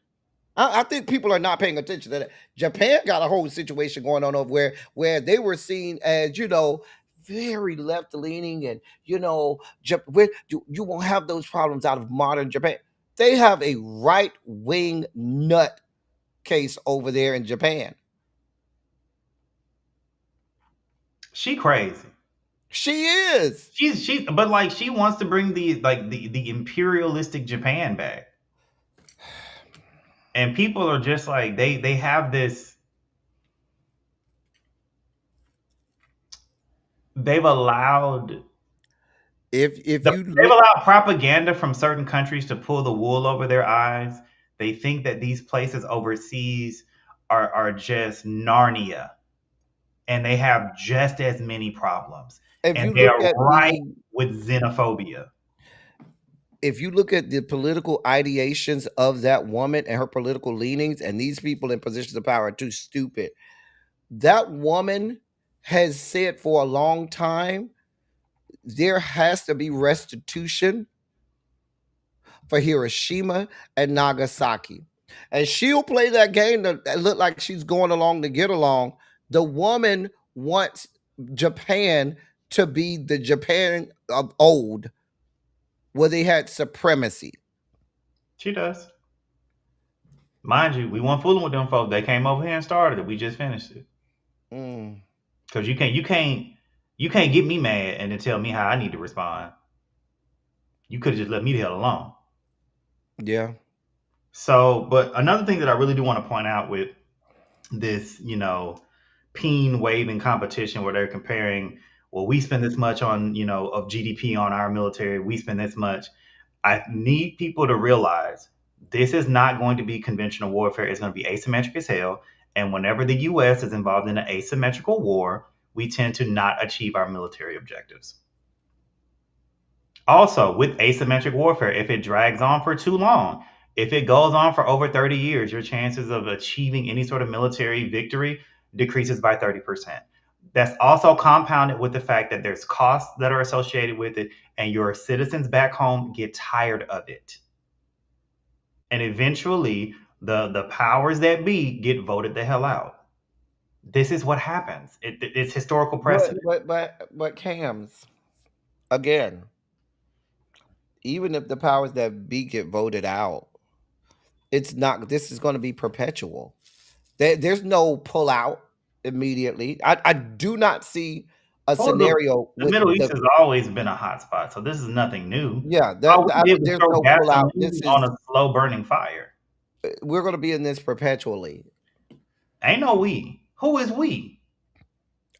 [SPEAKER 3] I think people are not paying attention to that. Japan got a whole situation going on over where they were seen as, very left leaning, and you won't have those problems out of modern Japan. They have a right wing nut case over there in Japan.
[SPEAKER 1] she crazy.
[SPEAKER 3] She is.
[SPEAKER 1] But like she wants to bring the imperialistic Japan back. And people are just like they have this they've allowed
[SPEAKER 3] If you
[SPEAKER 1] they've
[SPEAKER 3] look,
[SPEAKER 1] allowed propaganda from certain countries to pull the wool over their eyes. They think that these places overseas are just Narnia and they have just as many problems.
[SPEAKER 3] if
[SPEAKER 1] And
[SPEAKER 3] you
[SPEAKER 1] they
[SPEAKER 3] look
[SPEAKER 1] are
[SPEAKER 3] at
[SPEAKER 1] right
[SPEAKER 3] the
[SPEAKER 1] with xenophobia.
[SPEAKER 3] if you look at the political ideations of that woman and her political leanings, and these people in positions of power are too stupid. That woman has said for a long time there has to be restitution for Hiroshima and Nagasaki. And she'll play that game that look like she's going along to get along. The woman wants Japan to be the Japan of old, where they had supremacy.
[SPEAKER 1] She does. Mind you, we weren't fooling with them folks. They came over here and started it. We just finished it.
[SPEAKER 3] Mm,
[SPEAKER 1] Because you can't get me mad and then tell me how I need to respond. You could have just let me the hell alone.
[SPEAKER 3] yeah.
[SPEAKER 1] So, but another thing that I really do want to point out with this, peen waving competition where they're comparing, well, we spend this much on, of GDP on our military, we spend this much. I need people to realize this is not going to be conventional warfare. It's going to be asymmetric as hell. And whenever the US is involved in an asymmetrical war, we tend to not achieve our military objectives. Also, with asymmetric warfare, if it drags on for too long, if it goes on for over 30 years, your chances of achieving any sort of military victory decreases by 30%. That's also compounded with the fact that there's costs that are associated with it, and your citizens back home get tired of it. And eventually, the powers that be get voted the hell out. This is what happens. It's historical
[SPEAKER 3] But
[SPEAKER 1] precedent.
[SPEAKER 3] but Cams, again, even if the powers that be get voted out, it's not. This is going to be perpetual. There's no pull out immediately. I do not see a
[SPEAKER 1] Well,
[SPEAKER 3] scenario
[SPEAKER 1] the
[SPEAKER 3] with
[SPEAKER 1] Middle East
[SPEAKER 3] the
[SPEAKER 1] has always been a hot spot, so this is nothing new.
[SPEAKER 3] yeah.
[SPEAKER 1] All we did was
[SPEAKER 3] There's
[SPEAKER 1] throw
[SPEAKER 3] no pull out. This
[SPEAKER 1] gasoline on
[SPEAKER 3] is
[SPEAKER 1] a slow burning fire.
[SPEAKER 3] we're going to be in this perpetually.
[SPEAKER 1] Ain't no we. Who is we?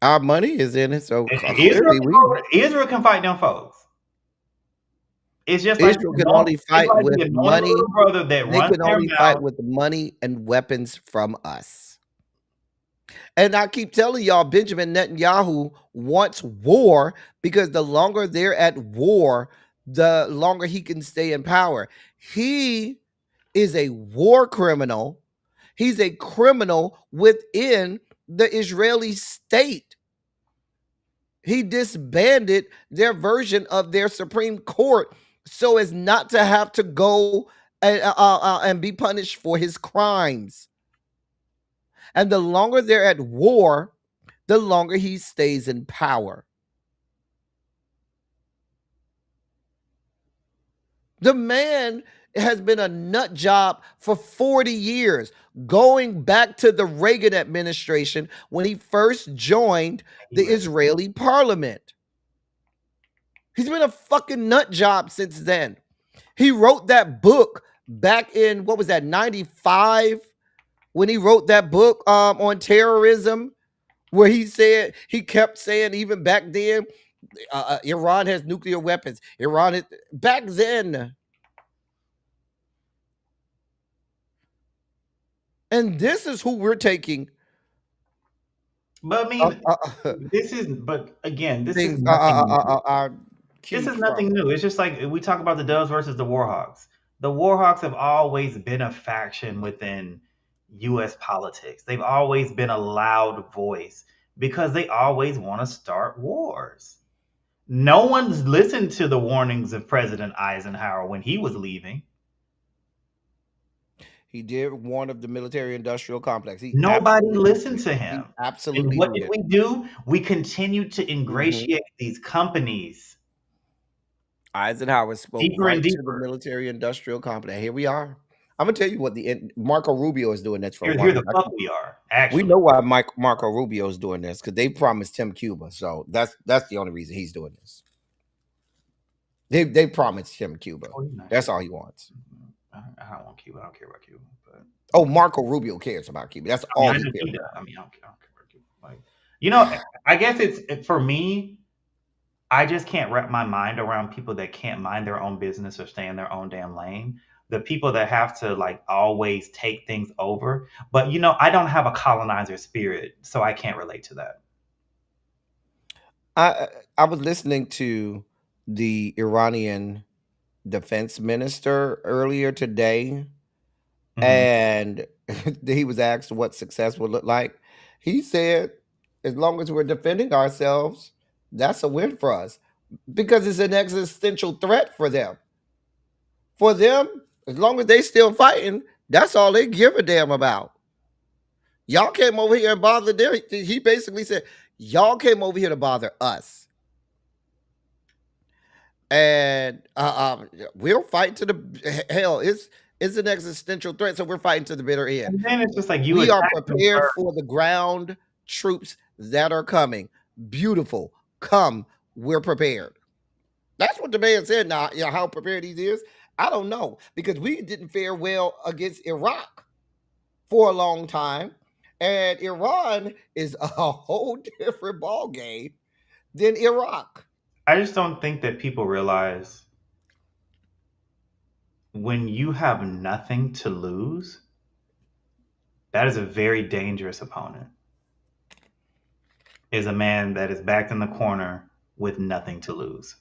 [SPEAKER 3] Our money is in it, so
[SPEAKER 1] Israel,
[SPEAKER 3] clearly
[SPEAKER 1] Israel can fight them folks. It's just like
[SPEAKER 3] Israel can only fight with
[SPEAKER 1] the anointed
[SPEAKER 3] money.
[SPEAKER 1] little brother that
[SPEAKER 3] They
[SPEAKER 1] runs
[SPEAKER 3] can
[SPEAKER 1] their
[SPEAKER 3] only fight
[SPEAKER 1] mouth.
[SPEAKER 3] with money and weapons from us. And I keep telling y'all, Benjamin Netanyahu wants war because the longer they're at war, the longer he can stay in power. He is a war criminal. He's a criminal within the Israeli state. He disbanded their version of their Supreme Court so as not to have to go and be punished for his crimes. And the longer they're at war, the longer he stays in power. The man has been a nut job for 40 years, going back to the Reagan administration when he first joined the Israeli parliament. He's been a fucking nut job since then. He wrote that book back in, what was that, 95? When he wrote that book on terrorism, where he kept saying even back then, Iran has nuclear weapons. Iran is, back then. And this is who we're taking.
[SPEAKER 1] But I mean, but again, this is nothing new. This is nothing new. It's just like we talk about the Doves versus the Warhawks. The Warhawks have always been a faction within U.S. politics. They've always been a loud voice because they always want to start wars. No one's listened to the warnings of President Eisenhower when he was leaving.
[SPEAKER 3] He did warn of the military-industrial complex.
[SPEAKER 1] Nobody listened to him.
[SPEAKER 3] Absolutely.
[SPEAKER 1] And what did we do? We continued to ingratiate these companies.
[SPEAKER 3] Eisenhower spoke
[SPEAKER 1] deeper
[SPEAKER 3] right
[SPEAKER 1] and
[SPEAKER 3] to
[SPEAKER 1] deeper.
[SPEAKER 3] the military-industrial complex. Here we are. I'm gonna tell you what Marco Rubio is doing this for.
[SPEAKER 1] Here the fuck we are. Actually,
[SPEAKER 3] we know why Marco Rubio is doing this because they promised him Cuba, so that's the only reason he's doing this. They promised him Cuba. That's all he wants.
[SPEAKER 1] I don't want Cuba. I don't care about Cuba.
[SPEAKER 3] But Marco Rubio cares about Cuba. That's all he cares about.
[SPEAKER 1] I mean, I don't care about Cuba. Like, I guess it's for me. I just can't wrap my mind around people that can't mind their own business or stay in their own damn lane. The people that have to like always take things over. But I don't have a colonizer spirit, so I can't relate to that.
[SPEAKER 3] I was listening to the Iranian defense minister earlier today, and he was asked what success would look like. He said, as long as we're defending ourselves, that's a win for us because it's an existential threat for them. For them, as long as they still fighting, that's all they give a damn about. Y'all came over here and bothered them. He basically said, y'all came over here to bother us. And we'll fight to the hell. It's an existential threat, so we're fighting to the bitter end.
[SPEAKER 1] And then it's just like
[SPEAKER 3] we are prepared for the ground troops that are coming. Beautiful. Come, we're prepared. That's what the man said. Now, how prepared he is, I don't know, because we didn't fare well against Iraq for a long time, and Iran is a whole different ball game than Iraq.
[SPEAKER 1] I just don't think that people realize when you have nothing to lose, that is a very dangerous opponent. Is a man that is backed in the corner with nothing to lose.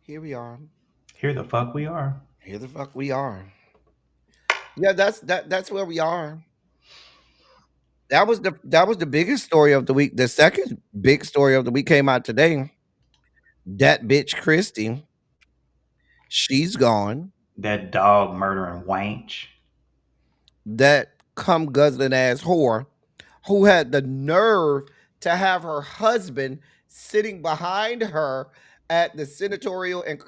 [SPEAKER 3] Here we are.
[SPEAKER 1] Here the fuck we are.
[SPEAKER 3] Here the fuck we are. Yeah, that's where we are. That was the biggest story of the week. The second big story of the week came out today. That bitch Christy, she's gone.
[SPEAKER 1] That dog murdering wench.
[SPEAKER 3] That cum guzzling ass whore who had the nerve to have her husband sitting behind her at the senatorial and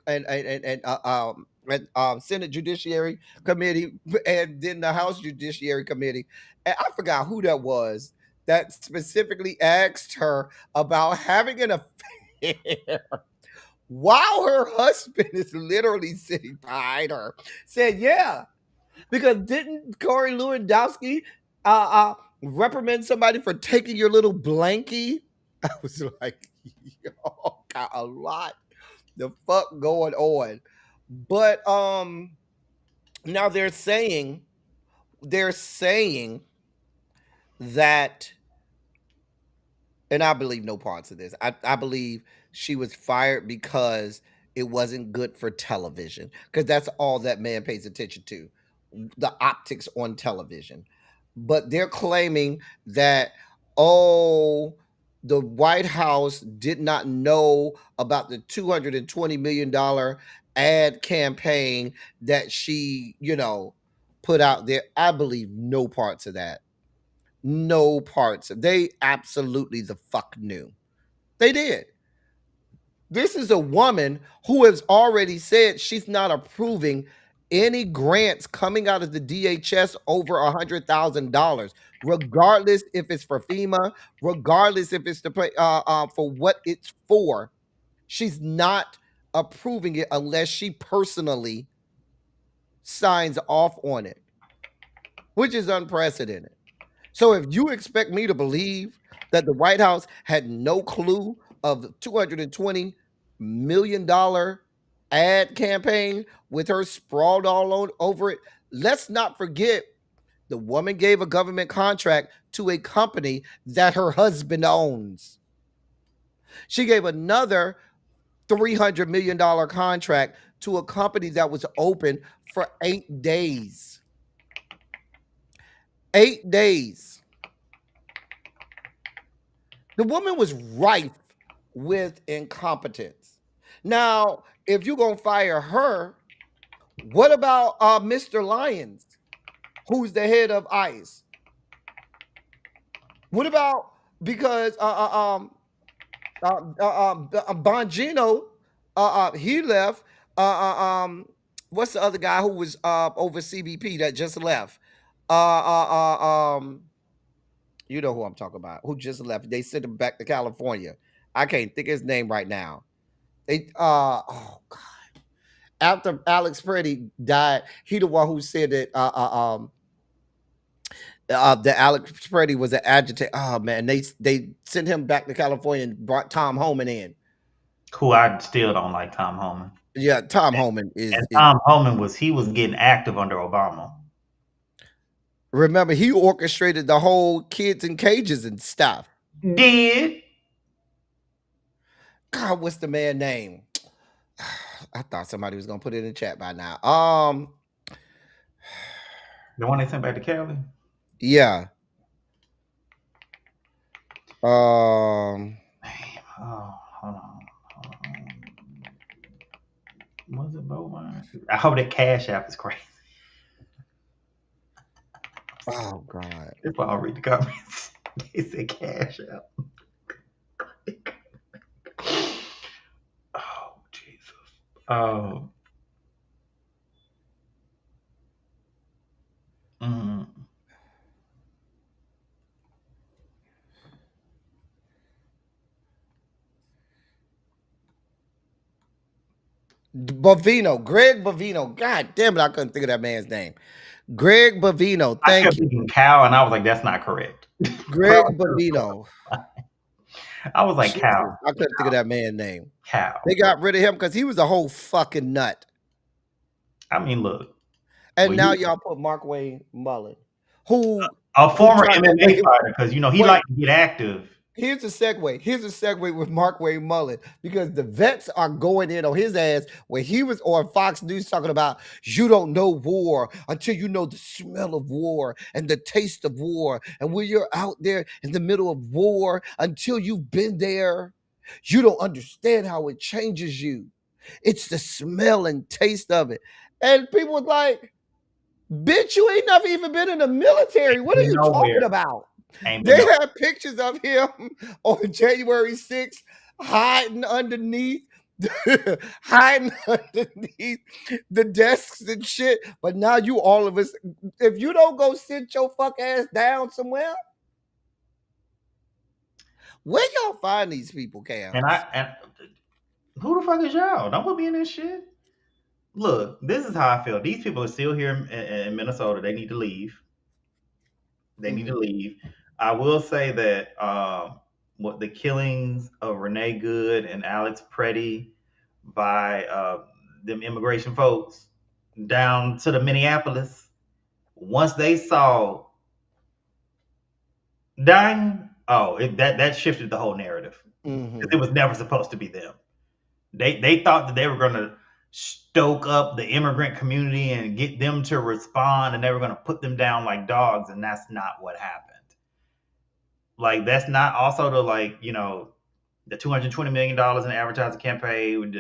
[SPEAKER 3] Senate Judiciary Committee and then the House Judiciary Committee. And I forgot who that was that specifically asked her about having an affair while her husband is literally sitting behind her. Said, yeah, because didn't Corey Lewandowski reprimand somebody for taking your little blankie? I was like, y'all got a lot the fuck going on. But now they're saying that, and I believe no parts of this. I believe she was fired because it wasn't good for television, because that's all that man pays attention to, the optics on television. But they're claiming that,
[SPEAKER 2] the White House did not know about the $220 million ad campaign that she, put out there. I believe no parts of that. No parts. They absolutely the fuck knew. They did. This is a woman who has already said she's not approving any grants coming out of the DHS over $100,000, regardless if it's for FEMA, regardless if it's to play for what it's for. She's not approving it unless she personally signs off on it, which is unprecedented. So if you expect me to believe that the White House had no clue of the $220 million ad campaign with her sprawled all over it, let's not forget the woman gave a government contract to a company that her husband owns. She gave another $300 million contract to a company that was open for 8 days. 8 days. The woman was rife with incompetence. Now, if you're going to fire her, what about Mr. Lyons, who's the head of ICE? What about, because Bongino, he left. What's the other guy who was over CBP that just left? You know who I'm talking about, who just left. They sent him back to California. I can't think of his name right now. They oh God. After Alex Preddy died, he the one who said that that Alex Preddy was an agitator. Oh man, they sent him back to California and brought Tom Homan in.
[SPEAKER 1] Who I still don't like Tom Homan.
[SPEAKER 2] Yeah, Tom Homan is.
[SPEAKER 1] And Tom Homan was getting active under Obama.
[SPEAKER 2] Remember, he orchestrated the whole kids in cages and stuff.
[SPEAKER 1] Did.
[SPEAKER 2] God, what's the man's name? I thought somebody was gonna put it in the chat by now.
[SPEAKER 1] The one they sent back to Cali?
[SPEAKER 2] Yeah.
[SPEAKER 1] Oh, hold on. Was it Bovine? I hope that Cash App is crazy.
[SPEAKER 2] Oh God.
[SPEAKER 1] That's why I'll read the comments. They said Cash App. Oh Jesus. Oh.
[SPEAKER 2] Bovino, Greg Bovino. God damn it, I couldn't think of that man's name. Greg Bovino.
[SPEAKER 1] I
[SPEAKER 2] Thank
[SPEAKER 1] kept
[SPEAKER 2] you.
[SPEAKER 1] thinking Cow, and I was like, that's not correct.
[SPEAKER 2] Greg Bovino.
[SPEAKER 1] I was like,
[SPEAKER 2] Jesus,
[SPEAKER 1] Cow.
[SPEAKER 2] I couldn't think of that man's name.
[SPEAKER 1] Cow.
[SPEAKER 2] They got rid of him because he was a whole fucking nut.
[SPEAKER 1] I mean, look.
[SPEAKER 2] And now y'all put Markwayne Mullen, who
[SPEAKER 1] a former MMA fighter, because he liked to get active.
[SPEAKER 2] Here's a segue. Here's a segue with Markwayne Mullen, because the vets are going in on his ass when he was on Fox News talking about you don't know war until you know the smell of war and the taste of war. And when you're out there in the middle of war, until you've been there, you don't understand how it changes you. It's the smell and taste of it. And people was like, bitch, you ain't never even been in the military. What are you talking about? They had pictures of him on January 6th hiding underneath the desks and shit. But now you all of us, if you don't go sit your fuck ass down somewhere, where y'all find these people, Cam?
[SPEAKER 1] And who the fuck is y'all? Don't put me in this shit. Look, this is how I feel. These people are still here in Minnesota. They need to leave. They need to leave. I will say that what the killings of Renee Good and Alex Preddy by them immigration folks down to the Minneapolis, once they saw dying, that shifted the whole narrative. It was never supposed to be them. They thought that they were going to stoke up the immigrant community and get them to respond, and they were going to put them down like dogs, and that's not what happened. Like that's not also the like the $220 million in advertising campaign.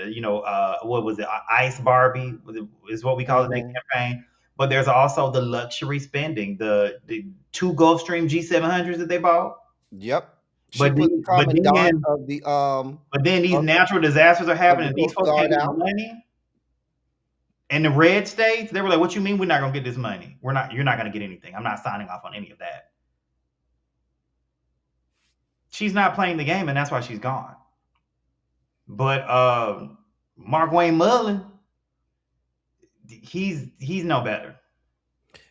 [SPEAKER 1] What was it? Ice Barbie is what we call it in that
[SPEAKER 2] Hmm.
[SPEAKER 1] campaign. But there's also the luxury spending, the two Gulfstream G700s that they bought.
[SPEAKER 2] Yep. She
[SPEAKER 1] But
[SPEAKER 2] put the
[SPEAKER 1] the, but
[SPEAKER 2] commandant
[SPEAKER 1] then but then these
[SPEAKER 2] of,
[SPEAKER 1] natural disasters are
[SPEAKER 2] of
[SPEAKER 1] happening.
[SPEAKER 2] the
[SPEAKER 1] And these
[SPEAKER 2] Coast
[SPEAKER 1] folks can't
[SPEAKER 2] Guard
[SPEAKER 1] get no
[SPEAKER 2] out.
[SPEAKER 1] money. And the red states, they were like, "What you mean we're not gonna get this money? We're not. You're not gonna get anything. I'm not signing off on any of that." She's not playing the game, and that's why she's gone. But Mark Wayne Mullen, he's no better.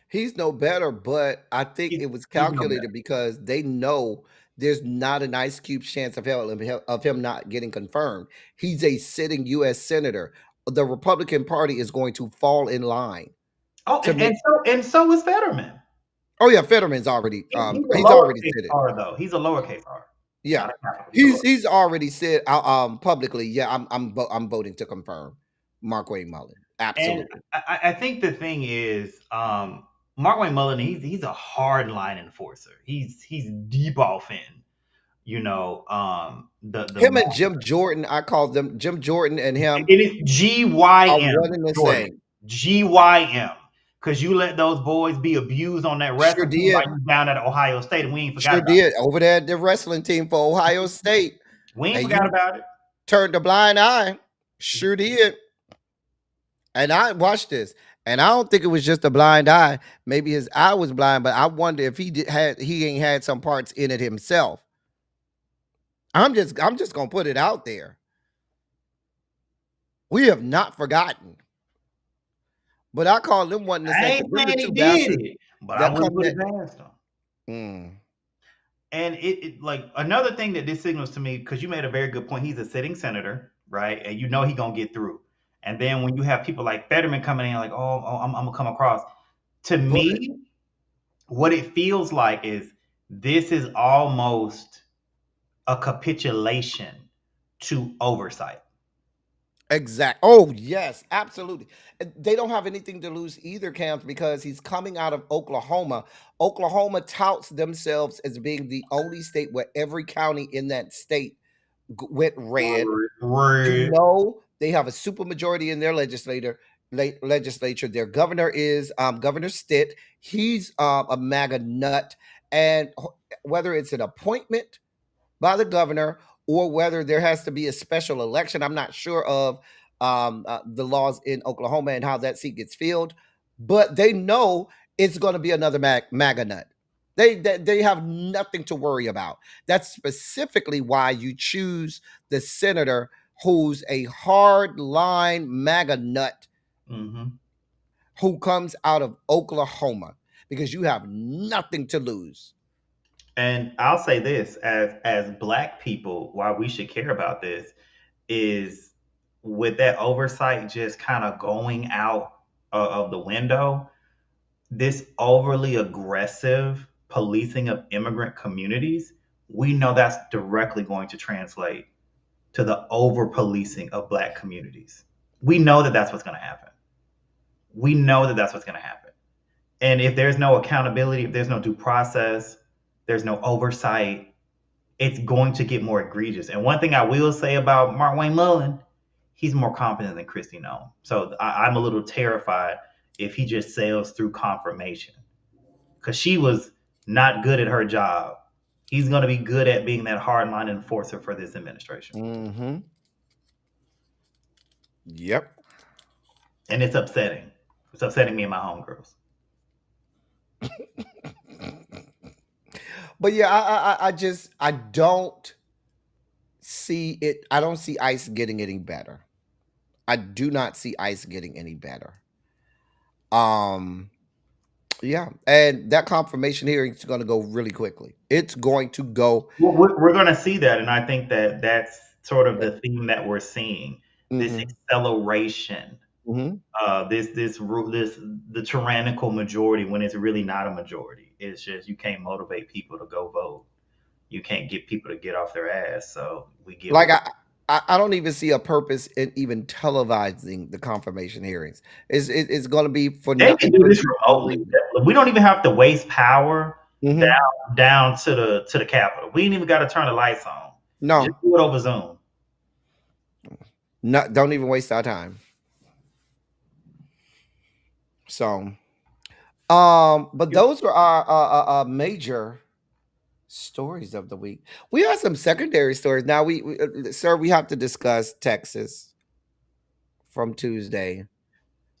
[SPEAKER 2] He's no better, but I think it was
[SPEAKER 1] He's no better.
[SPEAKER 2] calculated because they know there's not an Ice Cube's chance of him not getting confirmed. He's a sitting U.S. senator. The Republican Party is going to fall in line
[SPEAKER 1] Oh,
[SPEAKER 2] to make.
[SPEAKER 1] and so is Fetterman.
[SPEAKER 2] Oh yeah, Fetterman's already
[SPEAKER 1] He's a
[SPEAKER 2] he's already
[SPEAKER 1] lowercase
[SPEAKER 2] said it.
[SPEAKER 1] r though. He's a lowercase r,
[SPEAKER 2] Yeah,
[SPEAKER 1] not a capital. He's a lowercase.
[SPEAKER 2] he's already said publicly. Yeah, I'm voting to confirm Mark Wayne Mullen.
[SPEAKER 1] And
[SPEAKER 2] Absolutely.
[SPEAKER 1] I think the thing is, Mark Wayne Mullen, he's a hard line enforcer. He's deep off in, the
[SPEAKER 2] Him and Jim Jordan, I call them Jim Jordan and him
[SPEAKER 1] it is
[SPEAKER 2] are
[SPEAKER 1] GYM
[SPEAKER 2] one and the
[SPEAKER 1] Jordan.
[SPEAKER 2] same.
[SPEAKER 1] GYM. Because you let those boys be abused on that
[SPEAKER 2] Sure
[SPEAKER 1] wrestling team while
[SPEAKER 2] did.
[SPEAKER 1] you down at Ohio State, and we ain't forgot
[SPEAKER 2] Sure
[SPEAKER 1] about it.
[SPEAKER 2] did. Over there at the wrestling team for Ohio State.
[SPEAKER 1] We ain't
[SPEAKER 2] And
[SPEAKER 1] forgot
[SPEAKER 2] you
[SPEAKER 1] about it.
[SPEAKER 2] turned a blind eye. Sure did. And I watched this. And I don't think it was just a blind eye. Maybe his eye was blind, but I wonder if he ain't had some parts in it himself. I'm just gonna put it out there. We have not forgotten. But I call them one in the
[SPEAKER 1] I
[SPEAKER 2] same.
[SPEAKER 1] ain't
[SPEAKER 2] Them the
[SPEAKER 1] saying he
[SPEAKER 2] two
[SPEAKER 1] did
[SPEAKER 2] bastards
[SPEAKER 1] it, but I
[SPEAKER 2] that
[SPEAKER 1] wouldn't
[SPEAKER 2] come
[SPEAKER 1] put
[SPEAKER 2] that.
[SPEAKER 1] it past him.
[SPEAKER 2] Mm,
[SPEAKER 1] And it like another thing that this signals to me, because you made a very good point. He's a sitting senator, right? And you know he gonna get through. And then when you have people like Fetterman coming in, like, I'm gonna come across. To
[SPEAKER 2] but
[SPEAKER 1] me, what it feels like is this is almost a capitulation to oversight.
[SPEAKER 2] exact. Oh yes, absolutely. And they don't have anything to lose either, Kamz, because he's coming out of Oklahoma. Oklahoma touts themselves as being the only state where every county in that state went red. You
[SPEAKER 1] Red.
[SPEAKER 2] know, they have a supermajority in their legislature. Their governor is Governor Stitt. He's a MAGA nut, and whether it's an appointment by the governor or whether there has to be a special election. I'm not sure of the laws in Oklahoma and how that seat gets filled, but they know it's going to be another MAGA nut. They have nothing to worry about. That's specifically why you choose the senator who's a hard line MAGA nut
[SPEAKER 1] Mm-hmm.
[SPEAKER 2] who comes out of Oklahoma because you have nothing to lose.
[SPEAKER 1] And I'll say this, as black people, why we should care about this is with that oversight just kind of going out of the window, this overly aggressive policing of immigrant communities, we know that's directly going to translate to the over policing of black communities. We know that that's what's going to happen. We know that that's what's going to happen. And if there's no accountability, if there's no due process, there's no oversight, it's going to get more egregious. And one thing I will say about Mark Wayne Mullen, he's more competent than Christy Nome. So I'm a little terrified if he just sails through confirmation, because she was not good at her job. He's going to be good at being that hardline enforcer for this administration.
[SPEAKER 2] Mm-hmm. Yep.
[SPEAKER 1] And it's upsetting. It's upsetting me and my homegirls.
[SPEAKER 2] But yeah, I don't see it. I don't see ICE getting any better. I do not see ICE getting any better. Yeah, and that confirmation hearing is going to go really quickly. It's going to go.
[SPEAKER 1] Well, we're going to see that, and I think that that's sort of the theme that we're seeing. This
[SPEAKER 2] Mhm,
[SPEAKER 1] acceleration,
[SPEAKER 2] mhm.
[SPEAKER 1] the tyrannical majority when it's really not a majority. It's just you can't motivate people to go vote. You can't get people to get off their ass. So we get
[SPEAKER 2] Like
[SPEAKER 1] what
[SPEAKER 2] I don't even see a purpose in even televising the confirmation hearings. It's going to be for
[SPEAKER 1] they can do this
[SPEAKER 2] no
[SPEAKER 1] remotely.
[SPEAKER 2] reason.
[SPEAKER 1] We don't even have to waste power
[SPEAKER 2] Mm-hmm.
[SPEAKER 1] down to the Capitol. We ain't even got to turn the lights on. Just
[SPEAKER 2] No,
[SPEAKER 1] do it over Zoom.
[SPEAKER 2] not. Don't even waste our time. So, but those were our major stories of the week. We have some secondary stories. Now, sir, we have to discuss Texas from Tuesday.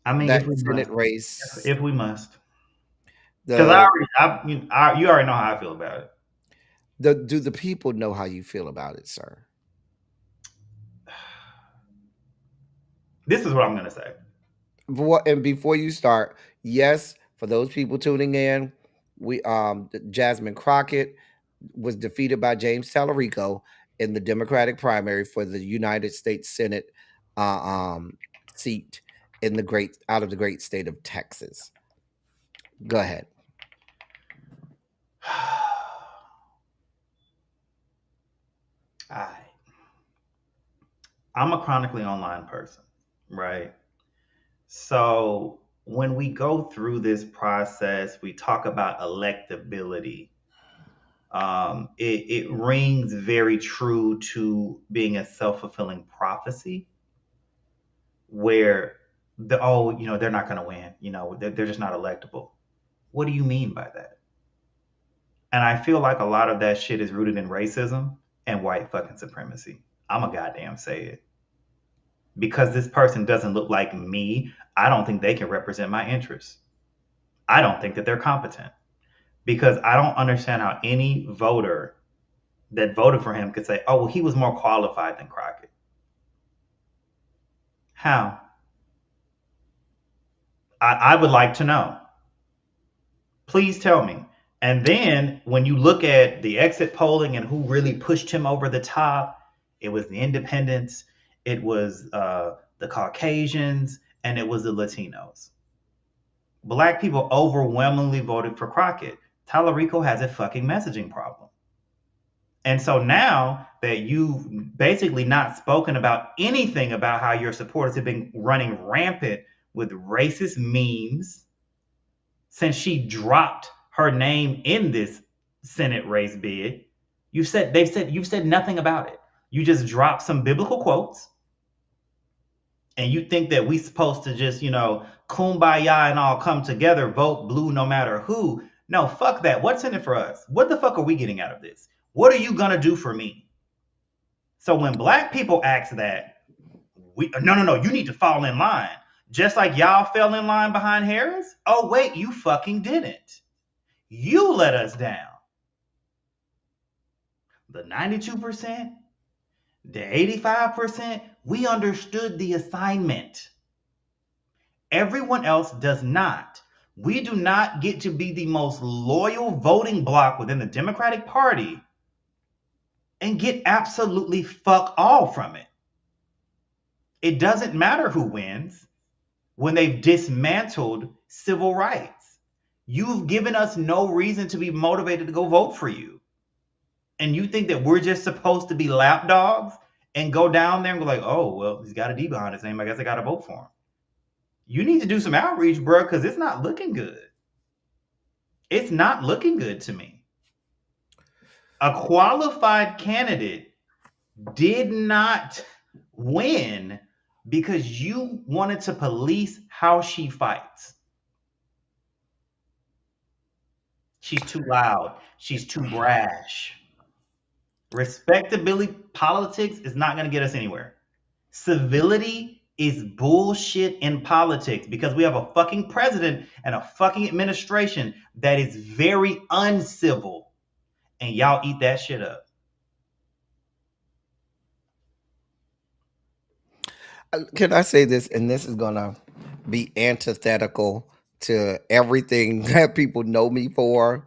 [SPEAKER 1] I mean, if
[SPEAKER 2] That
[SPEAKER 1] we
[SPEAKER 2] Senate
[SPEAKER 1] must,
[SPEAKER 2] race.
[SPEAKER 1] if we must, because
[SPEAKER 2] The
[SPEAKER 1] you already know how I feel about it.
[SPEAKER 2] do the people know how you feel about it, sir?
[SPEAKER 1] This is what I'm gonna say.
[SPEAKER 2] And before you start, yes, for those people tuning in, Jasmine Crockett was defeated by James Tallarico in the Democratic primary for the United States Senate uh, um, seat in the great state of Texas. Go ahead.
[SPEAKER 1] I I'm a chronically online person, right? So when we go through this process, we talk about electability. It rings very true to being a self fulfilling prophecy where they're not going to win, they're just not electable. What do you mean by that? And I feel like a lot of that shit is rooted in racism and white fucking supremacy. I'm a goddamn say it. Because this person doesn't look like me, I don't think they can represent my interests. I don't think that they're competent because I don't understand how any voter that voted for him could say, oh, well, he was more qualified than Crockett. How? I would like to know. Please tell me. And then when you look at the exit polling and who really pushed him over the top, it was the independents, it was the Caucasians, and it was the Latinos. Black people overwhelmingly voted for Crockett. Tallarico has a fucking messaging problem. And so now that you've basically not spoken about anything about how your supporters have been running rampant with racist memes since she dropped her name in this Senate race bid, you've said nothing about it. You just dropped some biblical quotes and you think that we supposed to just, kumbaya and all come together, vote blue no matter who. No, fuck that. What's in it for us? What the fuck are we getting out of this? What are you gonna do for me? So when black people ask that, no, you need to fall in line. Just like y'all fell in line behind Harris? Oh, wait, you fucking didn't. You let us down. The 92%, the 85%, we understood the assignment. Everyone else does not. We do not get to be the most loyal voting bloc within the Democratic Party and get absolutely fuck all from it. It doesn't matter who wins when they've dismantled civil rights. You've given us no reason to be motivated to go vote for you. And you think that we're just supposed to be lapdogs and go down there and go like, oh, well, he's got a D behind his name. I guess I got to vote for him. You need to do some outreach, bro, because it's not looking good. It's not looking good to me. A qualified candidate did not win because you wanted to police how she fights. She's too loud. She's too brash. Respectability politics is not going to get us anywhere. Civility is bullshit in politics because we have a fucking president and a fucking administration that is very uncivil, and y'all eat that shit up.
[SPEAKER 2] Can I say this? And this is gonna be antithetical to everything that people know me for.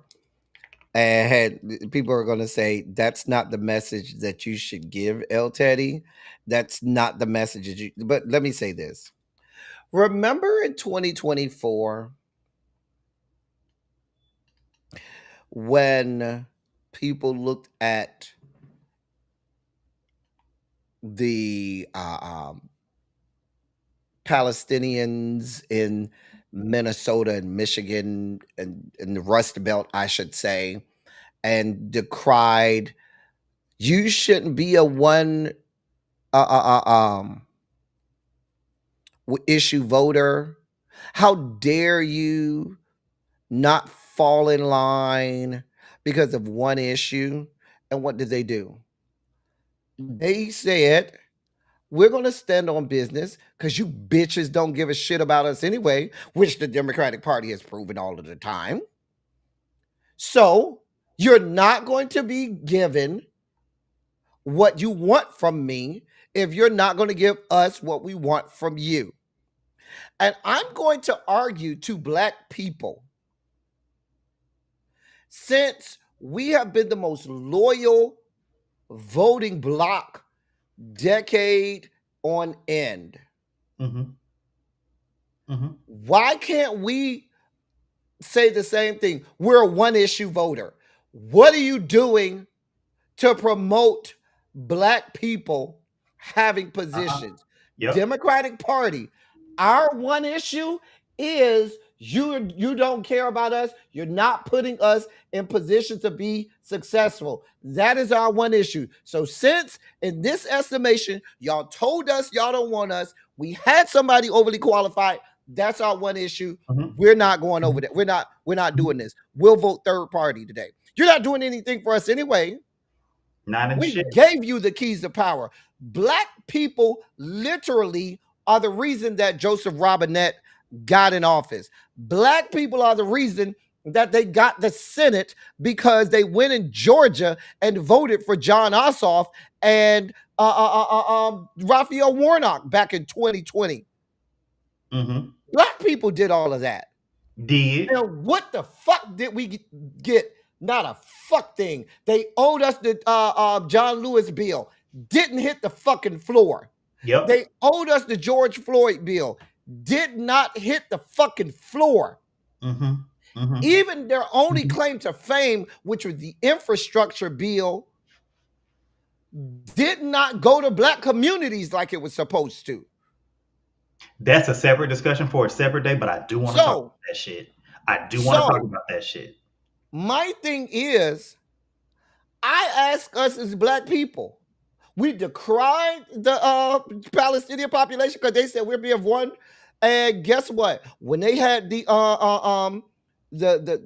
[SPEAKER 2] And people are going to say that's not the message that you should give, El Teddy. That's not the message that you. But let me say this: remember in 2024 when people looked at the Palestinians in Minnesota and Michigan and the Rust Belt, I should say, and decried you shouldn't be a one issue voter. How dare you not fall in line because of one issue? And what did they do? They said, we're going to stand on business because you bitches don't give a shit about us anyway, which the Democratic Party has proven all of the time. So you're not going to be given what you want from me if you're not going to give us what we want from you. And I'm going to argue to Black people, since we have been the most loyal voting bloc decade on end, why can't we say the same thing? We're a one issue voter. What are you doing to promote Black people having positions?
[SPEAKER 1] Yep.
[SPEAKER 2] Democratic Party, our one issue is you don't care about us. You're not putting us in position to be successful. That is our one issue. So since in this estimation, y'all told us y'all don't want us, we had somebody overly qualified. That's our one issue. We're not going over that. We're not doing this. We'll vote third party today. You're not doing anything for us anyway.
[SPEAKER 1] Not in
[SPEAKER 2] We
[SPEAKER 1] shit.
[SPEAKER 2] gave you the keys to power. Black people literally are the reason that Joseph Robinette got in office. Black people are the reason that they got the Senate because they went in Georgia and voted for John Ossoff and Raphael Warnock back in 2020. Black people did all of that.
[SPEAKER 1] Did.
[SPEAKER 2] And what the fuck did we get? Not a fuck thing. They owed us the John Lewis bill. Didn't hit the fucking floor.
[SPEAKER 1] Yep.
[SPEAKER 2] They owed us the George Floyd bill. Did not hit the fucking floor. Even their only claim to fame, which was the infrastructure bill, did not go to Black communities like it was supposed to.
[SPEAKER 1] That's a separate discussion for a separate day, but I do want to talk about that shit. I do want to talk about that shit.
[SPEAKER 2] My thing is, I ask us as Black people, we decried the Palestinian population because they said we're being one. And guess what? When they had the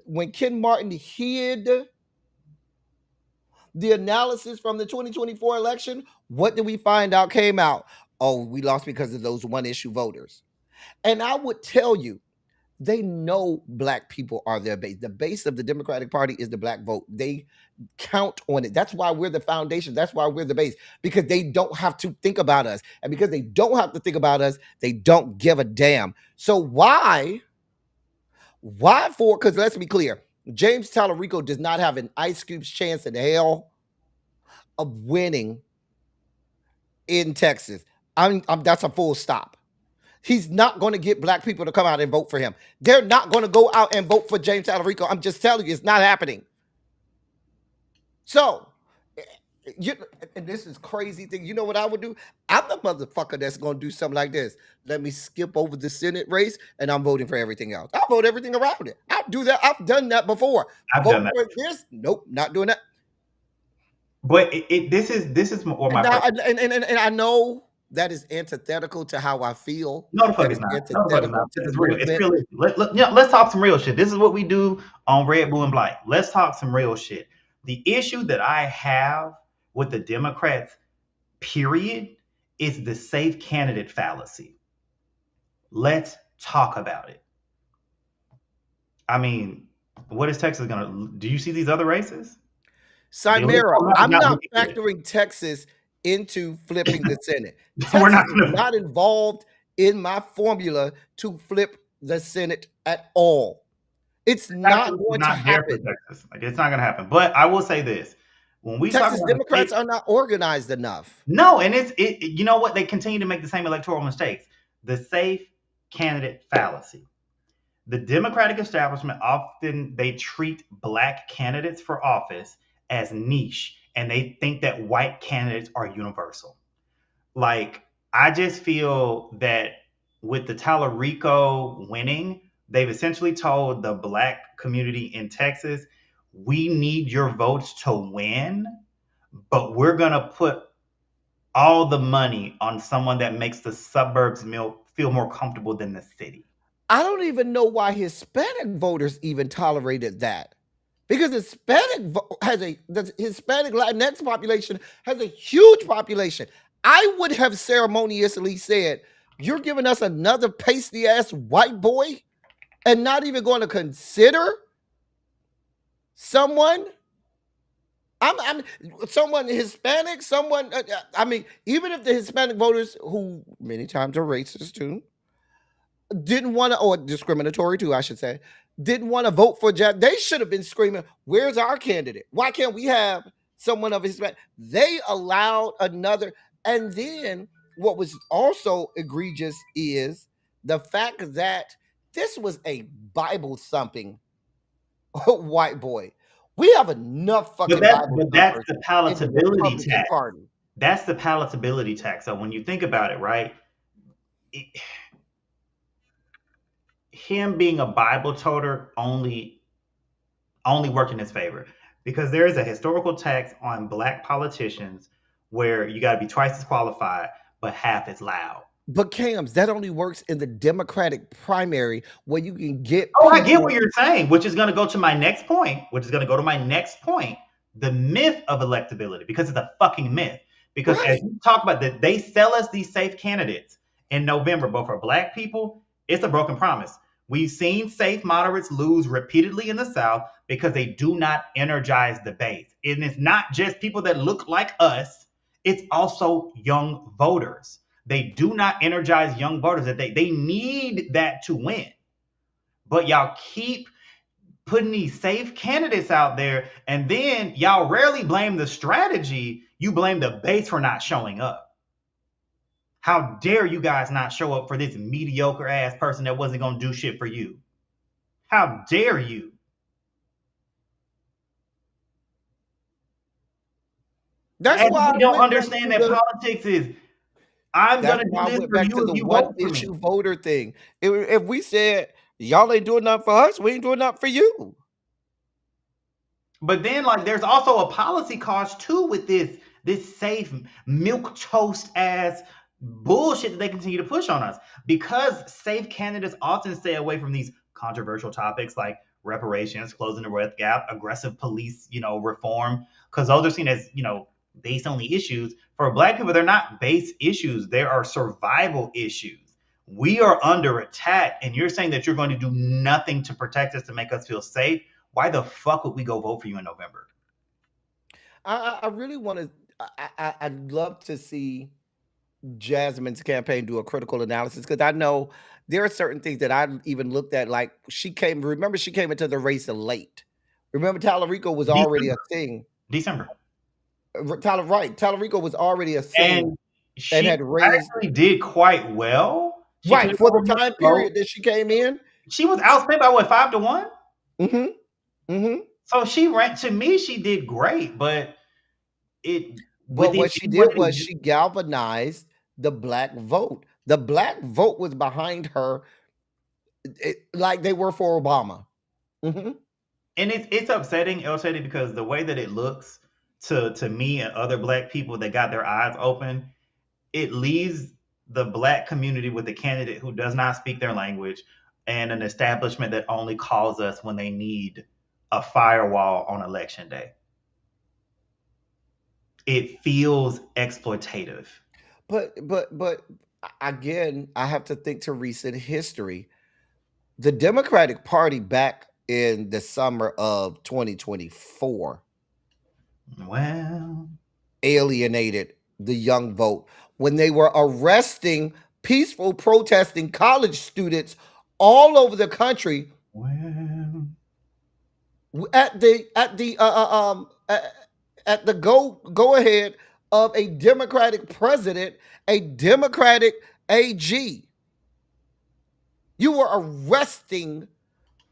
[SPEAKER 2] when Ken Martin hid the analysis from the 2024 election, what did we find out came out? Oh, we lost because of those one issue voters. And I would tell you, they know Black people are their base. The base of the Democratic Party is the Black vote. They count on it. That's why we're the foundation. That's why we're the base, because they don't have to think about us. And because they don't have to think about us, they don't give a damn. So why for? Because let's be clear, James Tallarico does not have an Ice Cube's chance in hell of winning in Texas. That's a full stop. He's not going to get Black people to come out and vote for him. They're not going to go out and vote for James Tallarico. I'm just telling you, it's not happening. So, and this is crazy thing. You know what I would do? I'm the motherfucker that's going to do something like this. Let me skip over the Senate race, and I'm voting for everything else. I'll vote everything around it. I'll do that. I've done that before.
[SPEAKER 1] I've done that.
[SPEAKER 2] This? Nope, not doing that.
[SPEAKER 1] But this is more my
[SPEAKER 2] and I know that is antithetical to how I feel.
[SPEAKER 1] No, the fuck it's not. No, the fuck it's not. It's real. It's real. Let's talk some real shit. This is what we do on Red, Blue, and Black. Let's talk some real shit. The issue that I have with the Democrats, period, is the safe candidate fallacy. Let's talk about it. I mean, what is Texas gonna do? You see these other races?
[SPEAKER 2] Chimera, I'm not factoring Texas into flipping the Senate.
[SPEAKER 1] We're
[SPEAKER 2] not involved in my formula to flip the Senate at all. It's not going to happen.
[SPEAKER 1] Texas. Like, it's not going to happen. But I will say this: when we
[SPEAKER 2] Texas Democrats are not organized enough.
[SPEAKER 1] No, and you know what? They continue to make the same electoral mistakes. The safe candidate fallacy. The Democratic establishment often they treat Black candidates for office as niche, and they think that white candidates are universal. Like, I just feel that with the Tallarico winning, they've essentially told the black community in Texas, we need your votes to win, but we're going to put all the money on someone that makes the suburbs feel more comfortable than the city.
[SPEAKER 3] I don't even know why Hispanic voters even tolerated that. Because the Hispanic Latinx population has a huge population. I would have ceremoniously said, "You're giving us another pasty ass white boy and not even going to consider someone." I'm someone Hispanic, someone. I mean, even if the Hispanic voters, who many times are racist too, didn't want to, or discriminatory too, I should say, didn't want to vote for Jack, they should have been screaming, "Where's our candidate? Why can't we have someone of Hispanic?" They allowed another. And then what was also egregious is the fact that this was a Bible thumping white boy. We have enough
[SPEAKER 1] But
[SPEAKER 3] fucking
[SPEAKER 1] that's
[SPEAKER 3] Bible
[SPEAKER 1] but that's
[SPEAKER 3] thumpers
[SPEAKER 1] the
[SPEAKER 3] in the
[SPEAKER 1] palatability
[SPEAKER 3] Republican
[SPEAKER 1] tax.
[SPEAKER 3] Party.
[SPEAKER 1] That's the palatability tax. So when you think about it, right? Him being a Bible toter only worked in his favor, because there is a historical tax on black politicians where you got to be twice as qualified but half as loud.
[SPEAKER 3] But Kamz, that only works in the Democratic primary where you can get
[SPEAKER 1] Oh, I get
[SPEAKER 3] people.
[SPEAKER 1] what you're saying, which is going to go to my next point, the myth of electability, because it's a fucking myth. Because as
[SPEAKER 3] Right.
[SPEAKER 1] you talk about that, they sell us these safe candidates in November, but for black people, it's a broken promise. We've seen safe moderates lose repeatedly in the South because they do not energize the base. And it's not just people that look like us, it's also young voters. They do not energize young voters. That they need that to win. But y'all keep putting these safe candidates out there, and then y'all rarely blame the strategy. You blame the base for not showing up. How dare you guys not show up for this mediocre ass person that wasn't going to do shit for you? How dare you?
[SPEAKER 3] That's
[SPEAKER 1] And
[SPEAKER 3] why
[SPEAKER 1] we
[SPEAKER 3] I
[SPEAKER 1] don't
[SPEAKER 3] went back
[SPEAKER 1] understand
[SPEAKER 3] to
[SPEAKER 1] that
[SPEAKER 3] the
[SPEAKER 1] politics is, I'm
[SPEAKER 3] that's
[SPEAKER 1] going to
[SPEAKER 3] why I
[SPEAKER 1] do this
[SPEAKER 3] went
[SPEAKER 1] for
[SPEAKER 3] back
[SPEAKER 1] you
[SPEAKER 3] to
[SPEAKER 1] if
[SPEAKER 3] the
[SPEAKER 1] you
[SPEAKER 3] one
[SPEAKER 1] vote for me.
[SPEAKER 3] issue voter thing. If we said y'all ain't doing nothing for us, we ain't doing nothing for you.
[SPEAKER 1] But then, like, there's also a policy cost too with this safe milk toast ass bullshit that they continue to push on us, because safe candidates often stay away from these controversial topics like reparations, closing the wealth gap, aggressive police, reform, because those are seen as base only issues. For black people, they're not base issues; they are survival issues. We are under attack, and you're saying that you're going to do nothing to protect us, to make us feel safe. Why the fuck would we go vote for you in November?
[SPEAKER 3] I really want to. I'd love to see Jasmine's campaign do a critical analysis, because I know there are certain things that I even looked at. Like she came. Remember, she came into the race late. Remember, Tallarico was already a
[SPEAKER 1] December.
[SPEAKER 3] thing.
[SPEAKER 1] December.
[SPEAKER 3] Tallarico was already a thing
[SPEAKER 1] And
[SPEAKER 3] and
[SPEAKER 1] she
[SPEAKER 3] had raised
[SPEAKER 1] actually did quite well. She
[SPEAKER 3] right
[SPEAKER 1] came
[SPEAKER 3] for the
[SPEAKER 1] over
[SPEAKER 3] time
[SPEAKER 1] the vote.
[SPEAKER 3] period that she came in.
[SPEAKER 1] She was outspent by what, 5-1?
[SPEAKER 3] Mm-hmm. Mm-hmm.
[SPEAKER 1] So she ran, to me, she did great, but it with
[SPEAKER 3] But
[SPEAKER 1] it
[SPEAKER 3] what she
[SPEAKER 1] being what
[SPEAKER 3] did
[SPEAKER 1] it
[SPEAKER 3] was
[SPEAKER 1] is,
[SPEAKER 3] she galvanized the black vote. The black vote was behind her, like they were for Obama. Mm-hmm.
[SPEAKER 1] and it's upsetting, Elshady, because the way that it looks to me and other black people that got their eyes open, it leaves the black community with a candidate who does not speak their language and an establishment that only calls us when they need a firewall on election day. It feels exploitative.
[SPEAKER 3] But again, I have to think to recent history. The Democratic Party back in the summer of 2024
[SPEAKER 1] Well,
[SPEAKER 3] alienated the young vote when they were arresting peaceful protesting college students all over the country
[SPEAKER 1] well,
[SPEAKER 3] at the go ahead of a Democratic president, a Democratic AG. You were arresting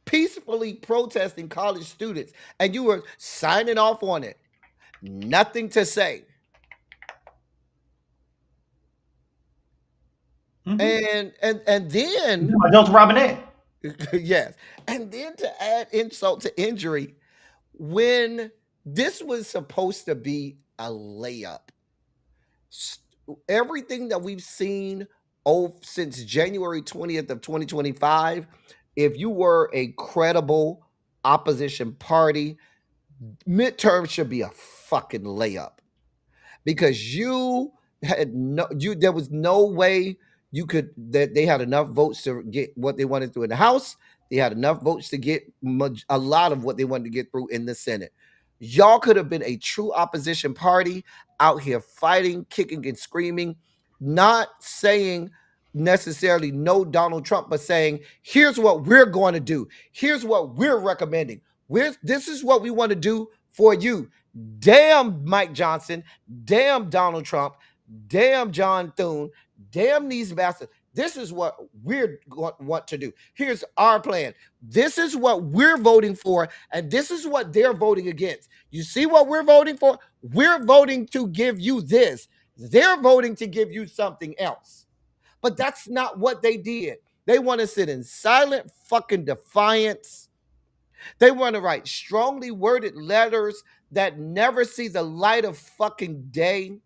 [SPEAKER 3] peacefully protesting college students and you were signing off on it. Nothing to say.
[SPEAKER 1] mm-hmm.
[SPEAKER 3] And then
[SPEAKER 1] Delta Robinette.
[SPEAKER 3] Yes. And then to add insult to injury, when this was supposed to be a layup, everything that we've seen since January 20th of 2025, if you were a credible opposition party, midterm should be a fucking layup because you had no you there was no way you could that they had enough votes to get what they wanted through in the House. They had enough votes to get a lot of what they wanted to get through in the Senate. Y'all could have been a true opposition party out here fighting, kicking and screaming, not saying necessarily no Donald Trump, but saying, here's what we're going to do. Here's what we're recommending. This is what we want to do for you. Damn Mike Johnson, damn Donald Trump, damn John Thune, damn these bastards. This is what we're want to do. Here's our plan. This is what we're voting for, and this is what they're voting against. You see what we're voting for? We're voting to give you this. They're voting to give you something else. But that's not what they did. They want to sit in silent fucking defiance. They want to write strongly worded letters that never see the light of fucking day.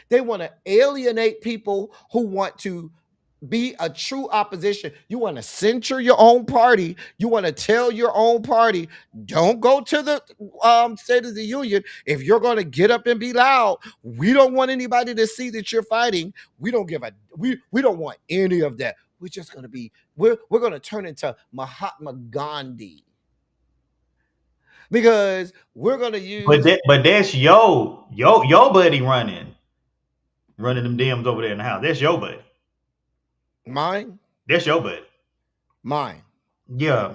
[SPEAKER 3] They want to alienate people who want to be a true opposition. You want to censure your own party. You want to tell your own party, don't go to the State of the Union if you're going to get up and be loud. We don't want anybody to see that you're fighting. We don't give a we don't want any of that. We're just going to be we're going to turn into Mahatma Gandhi because we're going to use
[SPEAKER 1] But that's your buddy running them DMs over there in the house. That's your buddy.
[SPEAKER 3] mine.
[SPEAKER 1] That's your buddy.
[SPEAKER 3] Mine.
[SPEAKER 1] Yeah.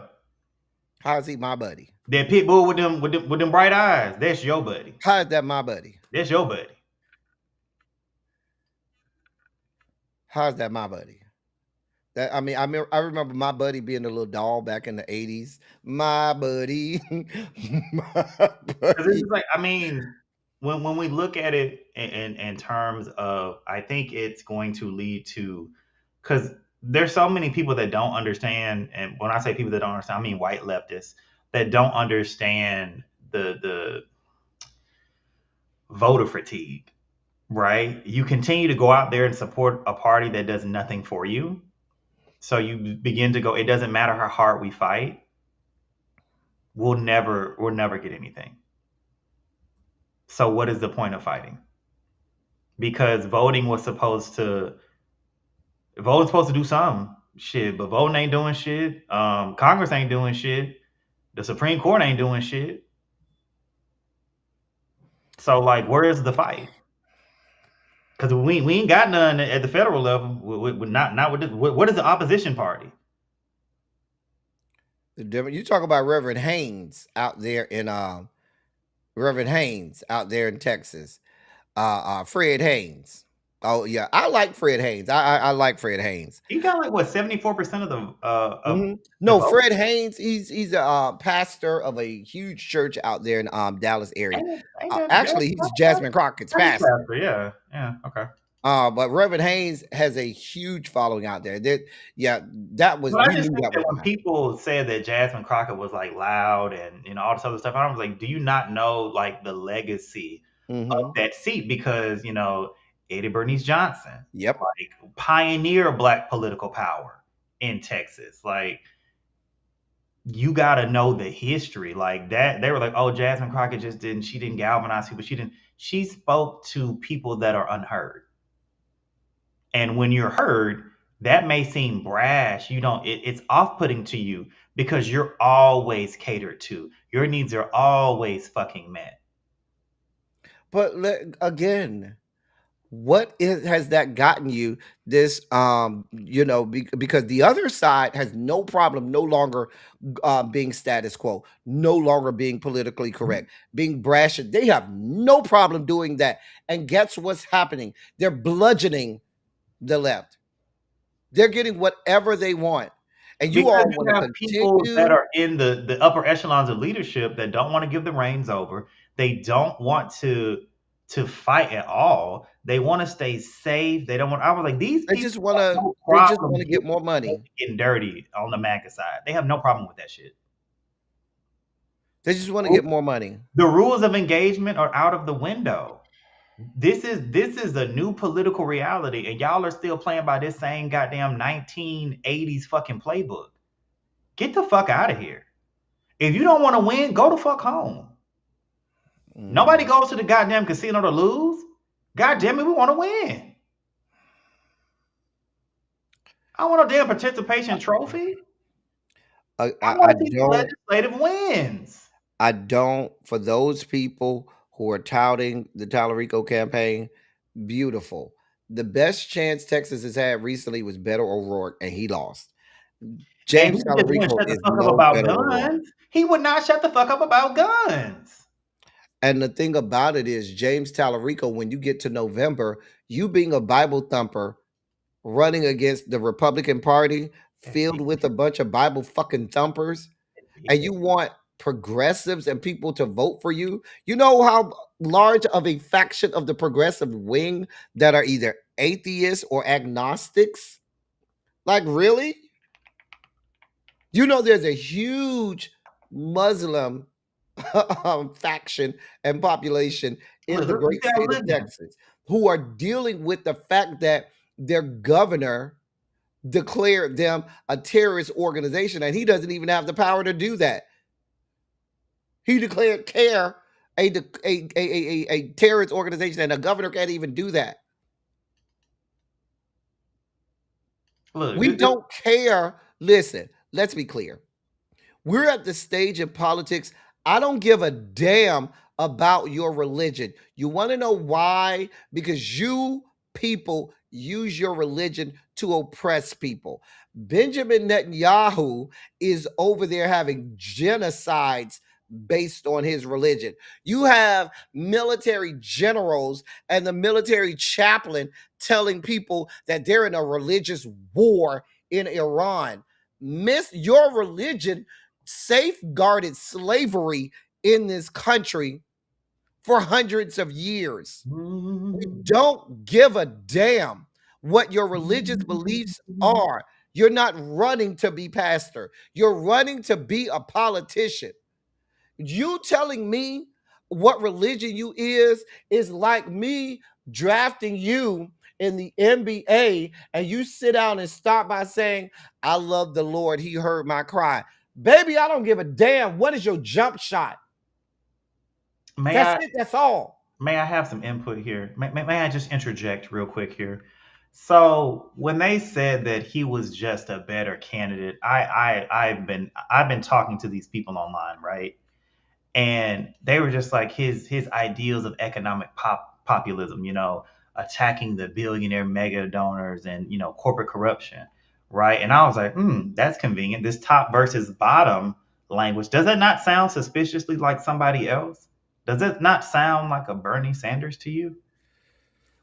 [SPEAKER 3] How is he my buddy?
[SPEAKER 1] That pit bull with them bright eyes. That's your buddy.
[SPEAKER 3] How is that my buddy?
[SPEAKER 1] That's your buddy.
[SPEAKER 3] How is that my buddy? That I remember my buddy being a little doll back in the 80s. My buddy. My
[SPEAKER 1] Because
[SPEAKER 3] buddy.
[SPEAKER 1] it's like, I mean, when we look at it in terms of, I think it's going to lead to, because there's so many people that don't understand, and when I say people that don't understand, I mean white leftists that don't understand the voter fatigue, right? You continue to go out there and support a party that does nothing for you. So you begin to go, it doesn't matter how hard we fight, we'll never get anything. So what is the point of fighting? Because voting was supposed to do some shit, but voting ain't doing shit. Congress ain't doing shit. The Supreme Court ain't doing shit. So like, where is the fight? Because we ain't got none at the federal level. Not with this. What is the opposition party?
[SPEAKER 3] You talk about Reverend Haynes out there in Texas. Fred Haynes. Oh yeah, I like Fred Haynes. I like Fred Haynes.
[SPEAKER 1] He got like what 74% of the
[SPEAKER 3] No,
[SPEAKER 1] vote?
[SPEAKER 3] Fred Haynes. He's a pastor of a huge church out there in Dallas area. Actually, he's Jasmine Crockett's pastor.
[SPEAKER 1] Yeah. Okay.
[SPEAKER 3] But Reverend Haynes has a huge following out there. That was.
[SPEAKER 1] But I
[SPEAKER 3] We
[SPEAKER 1] just
[SPEAKER 3] knew
[SPEAKER 1] think
[SPEAKER 3] that
[SPEAKER 1] that
[SPEAKER 3] was
[SPEAKER 1] when people said that Jasmine Crockett was like loud and all this other stuff, I was like, do you not know like the legacy of that seat? Because Eddie Bernice Johnson,
[SPEAKER 3] Yep.
[SPEAKER 1] like pioneer Black political power in Texas. Like, you got to know the history. Like that, they were like, oh, Jasmine Crockett she didn't galvanize people. She spoke to people that are unheard. And when you're heard, that may seem brash. It's off-putting to you because you're always catered to. Your needs are always fucking met.
[SPEAKER 3] But again, has that gotten you this? Because the other side has no problem no longer being status quo, no longer being politically correct, being brash. They have no problem doing that. And guess what's happening? They're bludgeoning the left. They're getting whatever they want. And you all want to
[SPEAKER 1] people
[SPEAKER 3] continue.
[SPEAKER 1] that are in the upper echelons of leadership that don't want to give the reins over. They don't want to to fight at all. They want to stay safe. They don't want. I was like, these
[SPEAKER 2] They
[SPEAKER 1] people
[SPEAKER 2] just
[SPEAKER 1] have
[SPEAKER 2] wanna
[SPEAKER 1] no
[SPEAKER 2] they just
[SPEAKER 1] problem
[SPEAKER 2] wanna get more money.
[SPEAKER 1] getting dirty on the MAGA side. They have no problem with that shit.
[SPEAKER 2] They just want to get more money.
[SPEAKER 1] The rules of engagement are out of the window. This is a new political reality, and y'all are still playing by this same goddamn 1980s fucking playbook. Get the fuck out of here. If you don't want to win, go the fuck home. Nobody goes to the goddamn casino to lose. God damn it, we want to win. I want a damn participation trophy. I want to see legislative wins.
[SPEAKER 2] I don't. For those people who are touting the Tallarico campaign, beautiful. The best chance Texas has had recently was Beto O'Rourke, and he lost. James Tallarico is no Beto O'Rourke.
[SPEAKER 1] He would not shut the fuck up about guns.
[SPEAKER 2] And the thing about it is, James Tallarico, when you get to November, you being a Bible thumper running against the Republican Party filled with a bunch of Bible fucking thumpers, and you want progressives and people to vote for you. You know how large of a faction of the progressive wing that are either atheists or agnostics? Like, really? You know, there's a huge Muslim faction and population in the great state of Texas who are dealing with the fact that their governor declared them a terrorist organization, and he doesn't even have the power to do that. He declared CARE a terrorist organization, and a governor can't even do that. Look, we don't care. Listen, let's be clear. We're at the stage in politics. I don't give a damn about your religion. You want to know why? Because you people use your religion to oppress people. Benjamin Netanyahu is over there having genocides based on his religion. You have military generals and the military chaplain telling people that they're in a religious war in Iran. Miss, your religion safeguarded slavery in this country for hundreds of years. We don't give a damn what your religious beliefs are. You're not running to be pastor. You're running to be a politician. You telling me what religion you is like me drafting you in the NBA, and you sit down and start by saying, I love the Lord, he heard my cry. Baby, I don't give a damn. What is your jump shot? That's all.
[SPEAKER 1] May I have some input here? May I just interject real quick here? So when they said that he was just a better candidate, I've been talking to these people online, right? And they were just like his ideals of economic populism, attacking the billionaire mega donors and corporate corruption, right? And I was like, that's convenient. This top versus bottom language, does that not sound suspiciously like somebody else? Does it not sound like a Bernie Sanders to you?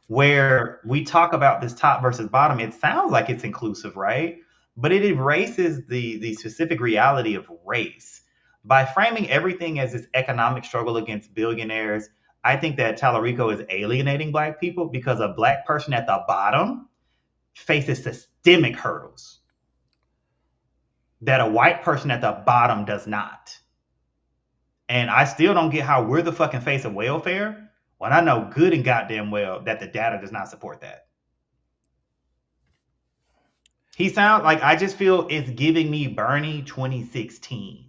[SPEAKER 1] Where we talk about this top versus bottom, it sounds like it's inclusive, right? But it erases the specific reality of race. By framing everything as this economic struggle against billionaires, I think that Tallarico is alienating Black people because a Black person at the bottom faces systemic hurdles that a white person at the bottom does not. And I still don't get how we're the fucking face of welfare when I know good and goddamn well that the data does not support that. He sounds like, I just feel it's giving me Bernie 2016.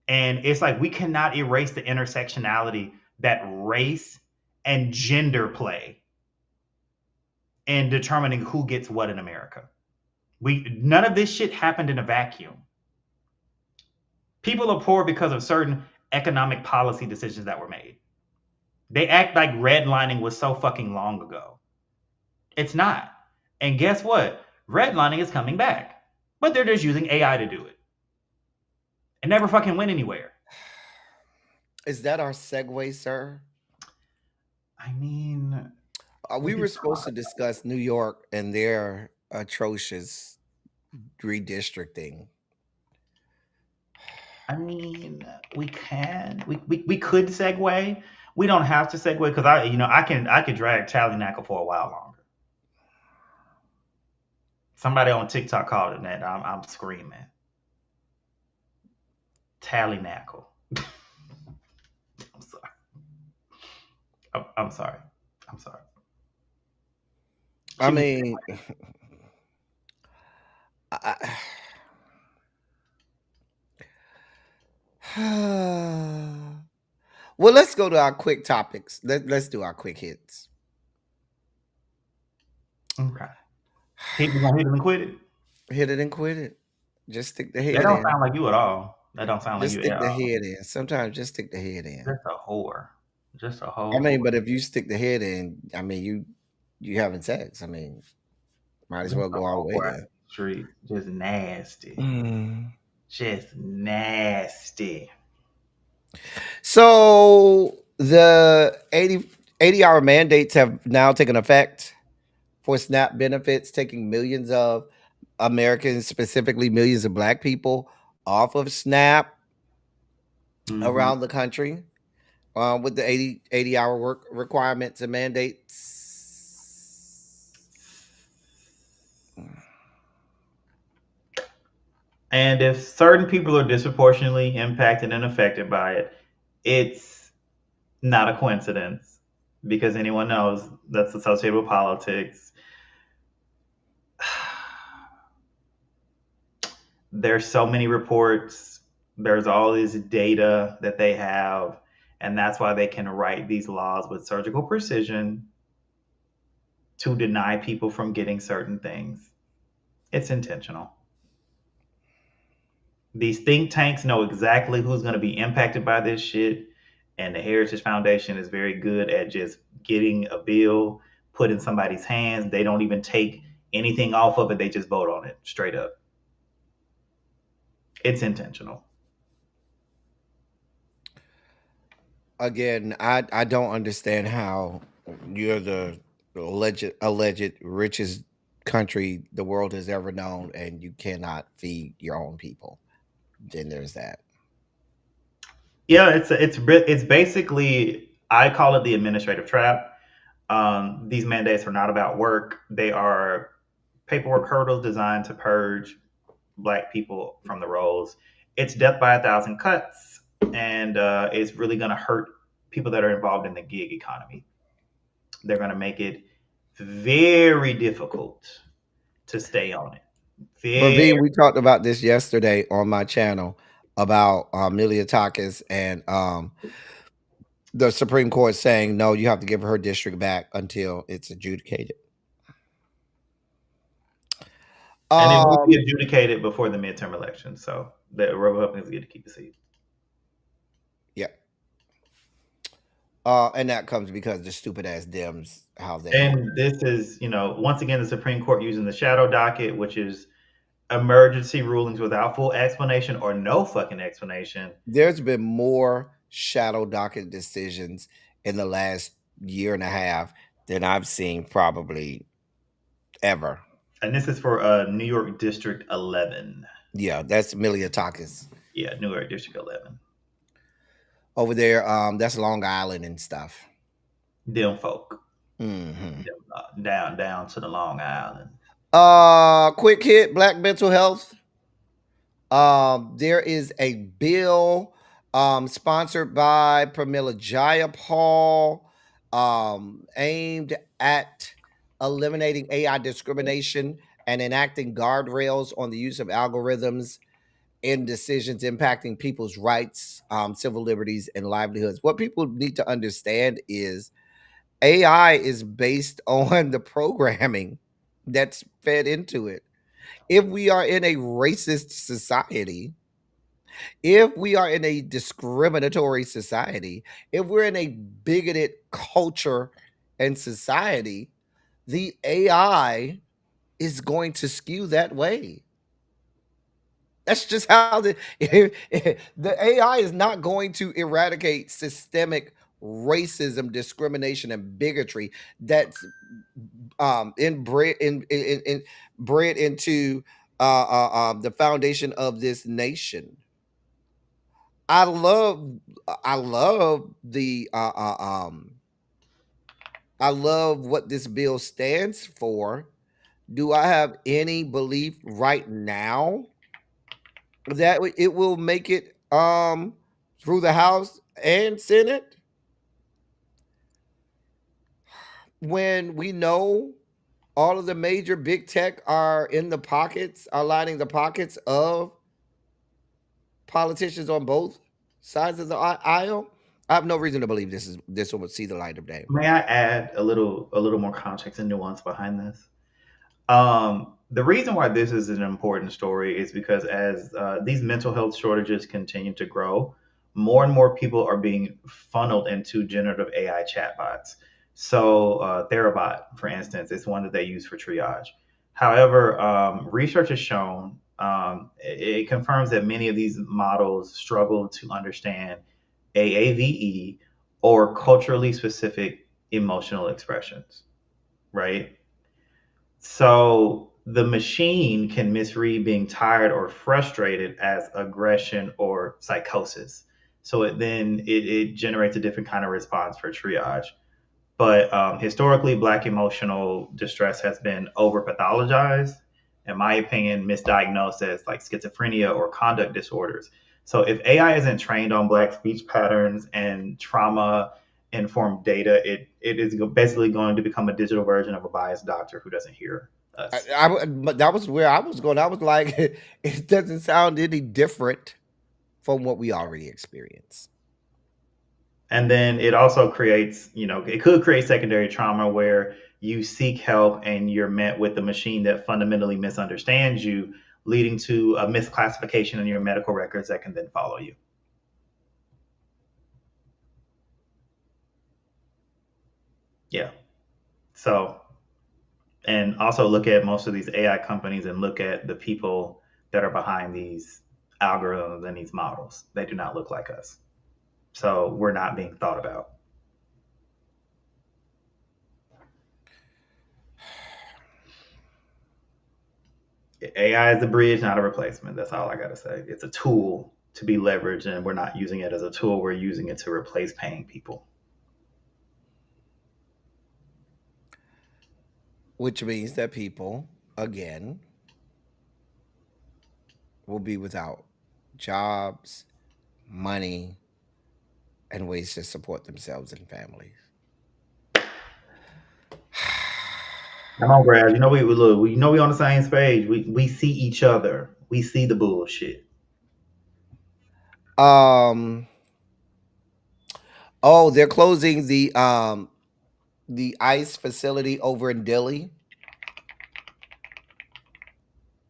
[SPEAKER 1] And it's like we cannot erase the intersectionality that race and gender play in determining who gets what in America. None of this shit happened in a vacuum. People are poor because of certain economic policy decisions that were made. They act like redlining was so fucking long ago. It's not. And guess what? Redlining is coming back. But they're just using AI to do it. It never fucking went anywhere.
[SPEAKER 2] Is that our segue, sir?
[SPEAKER 1] I mean,
[SPEAKER 2] we were supposed to discuss New York and their atrocious redistricting.
[SPEAKER 1] I mean, we could segue. We don't have to segue because I could drag Tabernacle for a while longer. Somebody on TikTok called it that. I'm screaming. Tabernacle. I'm sorry. I'm sorry. I'm sorry.
[SPEAKER 2] I mean, I, well, let's go to our quick topics. Let's do our quick hits.
[SPEAKER 1] Okay. People gonna hit it and quit it.
[SPEAKER 2] Hit it and quit it. Just stick the
[SPEAKER 1] That
[SPEAKER 2] head
[SPEAKER 1] don't
[SPEAKER 2] in.
[SPEAKER 1] sound like you at all. That don't sound like
[SPEAKER 2] Just
[SPEAKER 1] you
[SPEAKER 2] stick
[SPEAKER 1] at
[SPEAKER 2] the
[SPEAKER 1] all.
[SPEAKER 2] head in. Sometimes just stick the head in.
[SPEAKER 1] Just a whore. Just a
[SPEAKER 2] I
[SPEAKER 1] whole
[SPEAKER 2] mean,
[SPEAKER 1] whore.
[SPEAKER 2] but if you stick the head in, I mean, you having sex. I mean, might as
[SPEAKER 1] Just
[SPEAKER 2] well
[SPEAKER 1] a
[SPEAKER 2] go all the way
[SPEAKER 1] whore.
[SPEAKER 2] there.
[SPEAKER 1] Street. Just nasty.
[SPEAKER 2] Mm.
[SPEAKER 1] Just nasty.
[SPEAKER 2] So the 80-hour mandates have now taken effect for SNAP benefits, taking millions of Americans, specifically millions of Black people, off of SNAP
[SPEAKER 1] Mm-hmm.
[SPEAKER 2] around the country with the 80-hour work requirements and mandates.
[SPEAKER 1] And if certain people are disproportionately impacted and affected by it, it's not a coincidence because anyone knows that's associated with politics. There's so many reports, there's all this data that they have, and that's why they can write these laws with surgical precision to deny people from getting certain things. It's intentional. These think tanks know exactly who's going to be impacted by this shit, and the Heritage Foundation is very good at just getting a bill put in somebody's hands. They don't even take anything off of it, they just vote on it straight up. It's intentional.
[SPEAKER 2] Again, I don't understand how you're the alleged richest country the world has ever known, and you cannot feed your own people. Then there's that.
[SPEAKER 1] Yeah, it's basically, I call it the administrative trap. These mandates are not about work; they are paperwork hurdles designed to purge Black people from the rolls. It's death by a thousand cuts, and it's really going to hurt people that are involved in the gig economy. They're going to make it very difficult to stay on it.
[SPEAKER 2] But
[SPEAKER 1] Very.
[SPEAKER 2] V, we talked about this yesterday on my channel about Miliatakis and the Supreme Court saying no, you have to give her district back until it's adjudicated.
[SPEAKER 1] And it will be
[SPEAKER 2] Um,
[SPEAKER 1] adjudicated before the midterm election, so the Republicans get to keep the seat.
[SPEAKER 2] yeah. And that comes because the stupid ass Dems, how they.
[SPEAKER 1] And this is, once again, the Supreme Court using the shadow docket, which is emergency rulings without full explanation or no fucking explanation.
[SPEAKER 2] There's been more shadow docket decisions in the last year and a half than I've seen probably ever.
[SPEAKER 1] And this is for New York District 11.
[SPEAKER 2] Yeah, that's Miliatakis
[SPEAKER 1] Yeah, New York District 11.
[SPEAKER 2] over there. That's Long Island and stuff.
[SPEAKER 1] Them folk.
[SPEAKER 2] Hmm.
[SPEAKER 1] Down to the Long Island.
[SPEAKER 2] Quick hit, Black mental health. There is a bill sponsored by Pramila Jayapal aimed at eliminating AI discrimination and enacting guardrails on the use of algorithms in decisions impacting people's rights, civil liberties, and livelihoods. What people need to understand is AI is based on the programming that's fed into it. If we are in a racist society, if we are in a discriminatory society, if we're in a bigoted culture and society, the AI is going to skew that way. That's just how the AI is not going to eradicate systemic racism, discrimination, and bigotry that's bred into the foundation of this nation. I love I love the I love what this bill stands for. Do I have any belief right now that it will make it through the House and Senate when we know all of the major big tech are in the pockets, are lining the pockets of politicians on both sides of the aisle? I have no reason to believe this will see the light of day.
[SPEAKER 1] May I add a little more context and nuance behind this? The reason why this is an important story is because as these mental health shortages continue to grow, more and more people are being funneled into generative AI chatbots. So, Therabot, for instance, is one that they use for triage. However, research has shown it confirms that many of these models struggle to understand AAVE or culturally specific emotional expressions, right? So the machine can misread being tired or frustrated as aggression or psychosis. So it generates a different kind of response for triage. But historically, Black emotional distress has been over pathologized, in my opinion, misdiagnosed as like schizophrenia or conduct disorders. So if AI isn't trained on Black speech patterns and trauma informed data, it is basically going to become a digital version of a biased doctor who doesn't hear us.
[SPEAKER 2] But that was where I was going. I was like, it doesn't sound any different from what we already experience.
[SPEAKER 1] And then it also creates, it could create secondary trauma where you seek help and you're met with a machine that fundamentally misunderstands you, leading to a misclassification in your medical records that can then follow you. Yeah. So, and also look at most of these AI companies and look at the people that are behind these algorithms and these models. They do not look like us. So we're not being thought about. AI is a bridge, not a replacement. That's all I got to say. It's a tool to be leveraged, and we're not using it as a tool. We're using it to replace paying people.
[SPEAKER 2] Which means that people, again, will be without jobs, money, and ways to support themselves and families.
[SPEAKER 1] Come on, Brad. You know we look. We know we on the same page. We see each other. We see the bullshit.
[SPEAKER 2] Um. Oh, they're closing the ICE facility over in Delhi.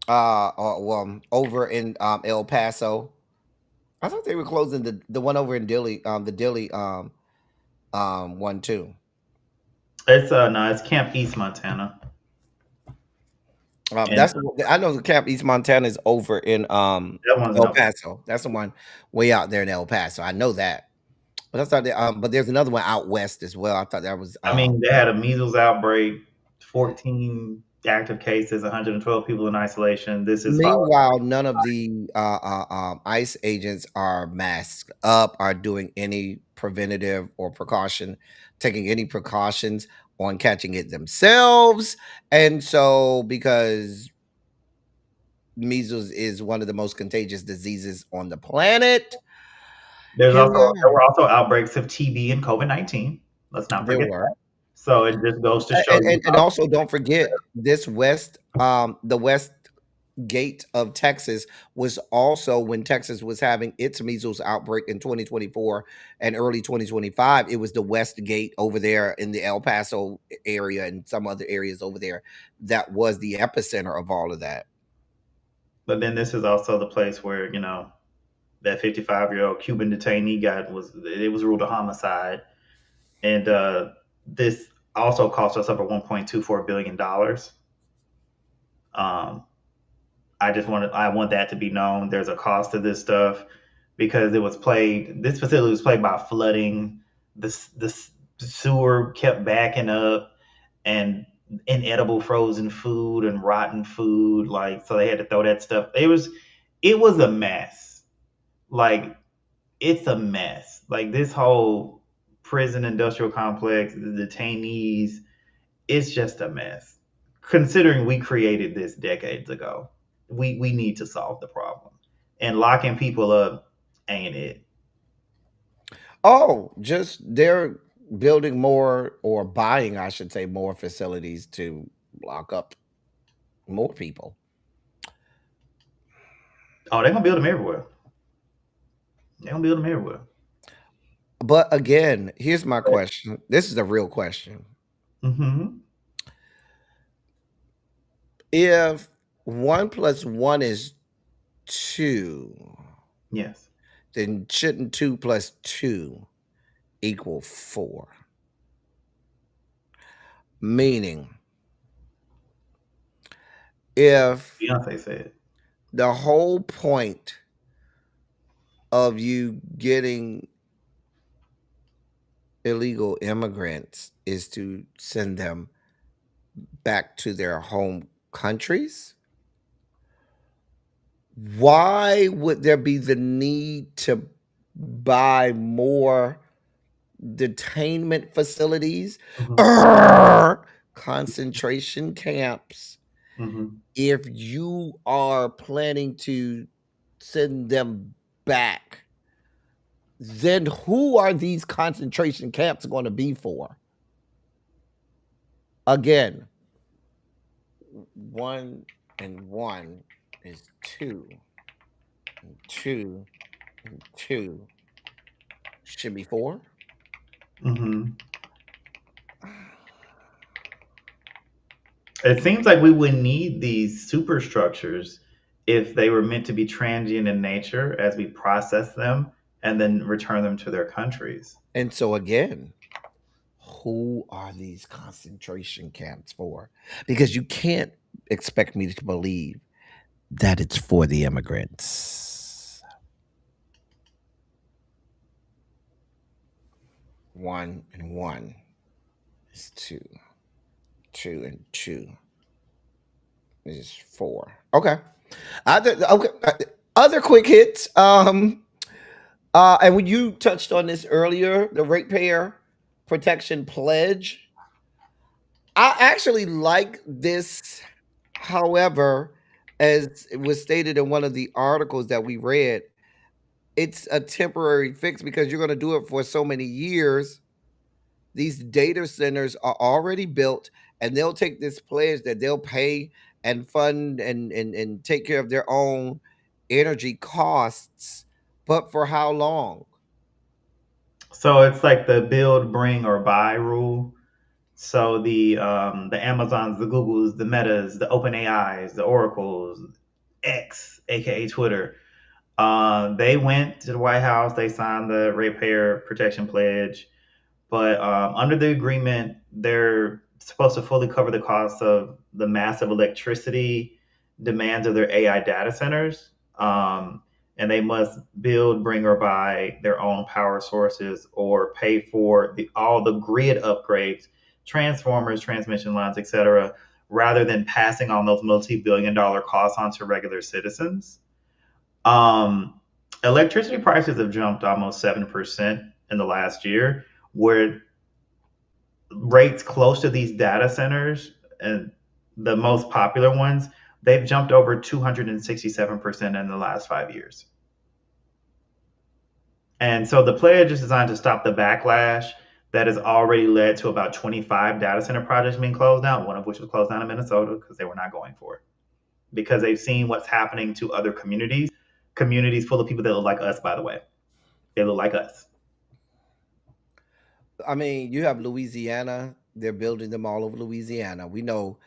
[SPEAKER 2] Over in El Paso. I thought they were closing the one over in Delhi, the Delhi one too.
[SPEAKER 1] It's no, it's Camp East Montana. And
[SPEAKER 2] I know the Camp East Montana is over in
[SPEAKER 1] that one's
[SPEAKER 2] El
[SPEAKER 1] no.
[SPEAKER 2] Paso. That's the one way out there in El Paso. I know that. But I thought that, but there's another one out west as well. I thought that was
[SPEAKER 1] I mean, they had a measles outbreak, 14 active cases, 112 people in isolation. This is following.
[SPEAKER 2] meanwhile, none of the ICE agents are masked up, are doing any preventative or precaution, taking any precautions on catching it themselves. And so, because measles is one of the most contagious diseases on the planet,
[SPEAKER 1] There
[SPEAKER 2] here we
[SPEAKER 1] were
[SPEAKER 2] are.
[SPEAKER 1] also outbreaks of TB and COVID-19. Let's not
[SPEAKER 2] There
[SPEAKER 1] forget
[SPEAKER 2] were.
[SPEAKER 1] that. So it just goes to show you
[SPEAKER 2] And also don't forget this the west gate of Texas was also when Texas was having its measles outbreak in 2024 and early 2025. It was the west gate over there in the El Paso area and some other areas over there that was the epicenter of all of that.
[SPEAKER 1] But then this is also the place where that 55-year-old Cuban detainee was ruled a homicide, and this also cost us over $1.24 billion. I want that to be known. There's a cost to this stuff because this facility was plagued by flooding. The sewer kept backing up, and inedible frozen food and rotten food. Like, so they had to throw that stuff. It was a mess. Like, it's a mess. Like this whole prison industrial complex, the detainees, it's just a mess. Considering we created this decades ago, we need to solve the problem. And locking people up ain't it.
[SPEAKER 2] Oh, just they're building more or buying, I should say, more facilities to lock up more people.
[SPEAKER 1] Oh, they're gonna build them everywhere. They're gonna build them everywhere.
[SPEAKER 2] But again, here's my question. This is a real question.
[SPEAKER 1] Mm-hmm.
[SPEAKER 2] If 1 plus 1 is 2,
[SPEAKER 1] Yes.
[SPEAKER 2] then shouldn't 2 plus 2 equal 4? Meaning, if
[SPEAKER 1] Beyonce said.
[SPEAKER 2] the whole point of you getting illegal immigrants is to send them back to their home countries, why would there be the need to buy more detainment facilities,
[SPEAKER 1] Mm-hmm.
[SPEAKER 2] concentration camps,
[SPEAKER 1] Mm-hmm.
[SPEAKER 2] if you are planning to send them back? Then who are these concentration camps going to be for? Again, 1 and 1 is 2, and 2 and 2 should be 4.
[SPEAKER 1] Mm-hmm. It seems like we would need these superstructures if they were meant to be transient in nature as we process them and then return them to their countries.
[SPEAKER 2] And so again, who are these concentration camps for? Because you can't expect me to believe that it's for the immigrants. 1 and 1 is 2. 2 and 2 is 4. Okay. Other quick hits. And when you touched on this earlier, the ratepayer protection pledge, I actually like this. However, as it was stated in one of the articles that we read, it's a temporary fix because you're going to do it for so many years. These data centers are already built, and they'll take this pledge that they'll pay and fund and take care of their own energy costs. But for how long?
[SPEAKER 1] So it's like the build, bring, or buy rule. So the Amazons, the Googles, the Metas, the Open AIs, the Oracles, X, aka Twitter, they went to the White House. They signed the Ratepayer Protection Pledge, but under the agreement, they're supposed to fully cover the cost of the massive electricity demands of their AI data centers. And they must build, bring, or buy their own power sources or pay for all the grid upgrades, transformers, transmission lines, etc., rather than passing on those multi-billion-dollar costs onto regular citizens. Um, Electricity prices have jumped almost 7% in the last year, where rates close to these data centers and the most popular ones, they've jumped over 267% in the last 5 years. And so the pledge is designed to stop the backlash that has already led to about 25 data center projects being closed down, one of which was closed down in Minnesota because they were not going for it. Because they've seen what's happening to other communities full of people that look like us, by the way. They look like us.
[SPEAKER 2] I mean, you have Louisiana, they're building them all over Louisiana. We know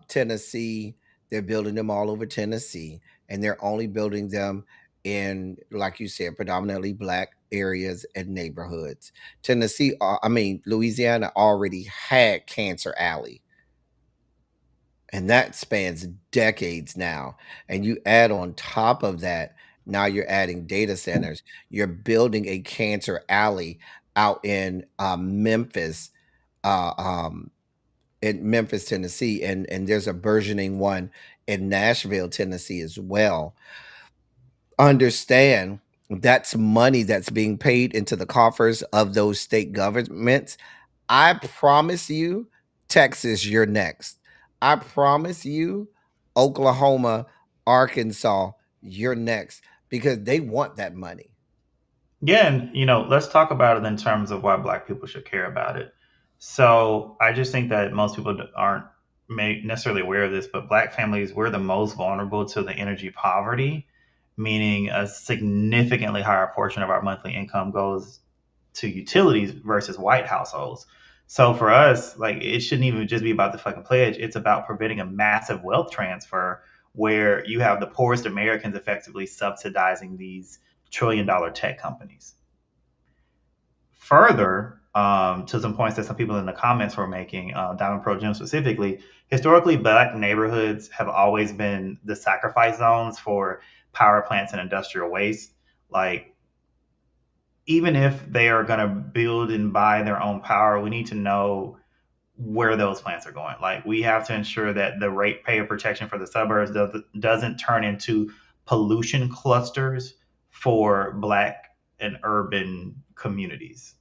[SPEAKER 2] Tennessee, they're building them all over Tennessee, and they're only building them in, like you said, predominantly black areas and neighborhoods. Louisiana already had Cancer Alley, and that spans decades now. And you add on top of that, now you're adding data centers. You're building a Cancer Alley out uh, um, in Memphis, Tennessee, and there's a burgeoning one in Nashville, Tennessee as well. Understand That's money that's being paid into the coffers of those state governments. I promise you, Texas, you're next. I promise you, Oklahoma, Arkansas, you're next because they want that money.
[SPEAKER 1] Yeah, and let's talk about it in terms of why Black people should care about it. So I just think that most people aren't necessarily aware of this, but Black families, we're the most vulnerable to the energy poverty, meaning a significantly higher portion of our monthly income goes to utilities versus white households. So for us, like, it shouldn't even just be about the fucking pledge. It's about preventing a massive wealth transfer where you have the poorest Americans effectively subsidizing these trillion-dollar tech companies. Further, to some points that some people in the comments were making, Diamond Pro Gym specifically, historically, Black neighborhoods have always been the sacrifice zones for power plants and industrial waste. Like, even if they are going to build and buy their own power, we need to know where those plants are going. Like, we have to ensure that the ratepayer protection for the suburbs doesn't turn into pollution clusters for Black and urban communities.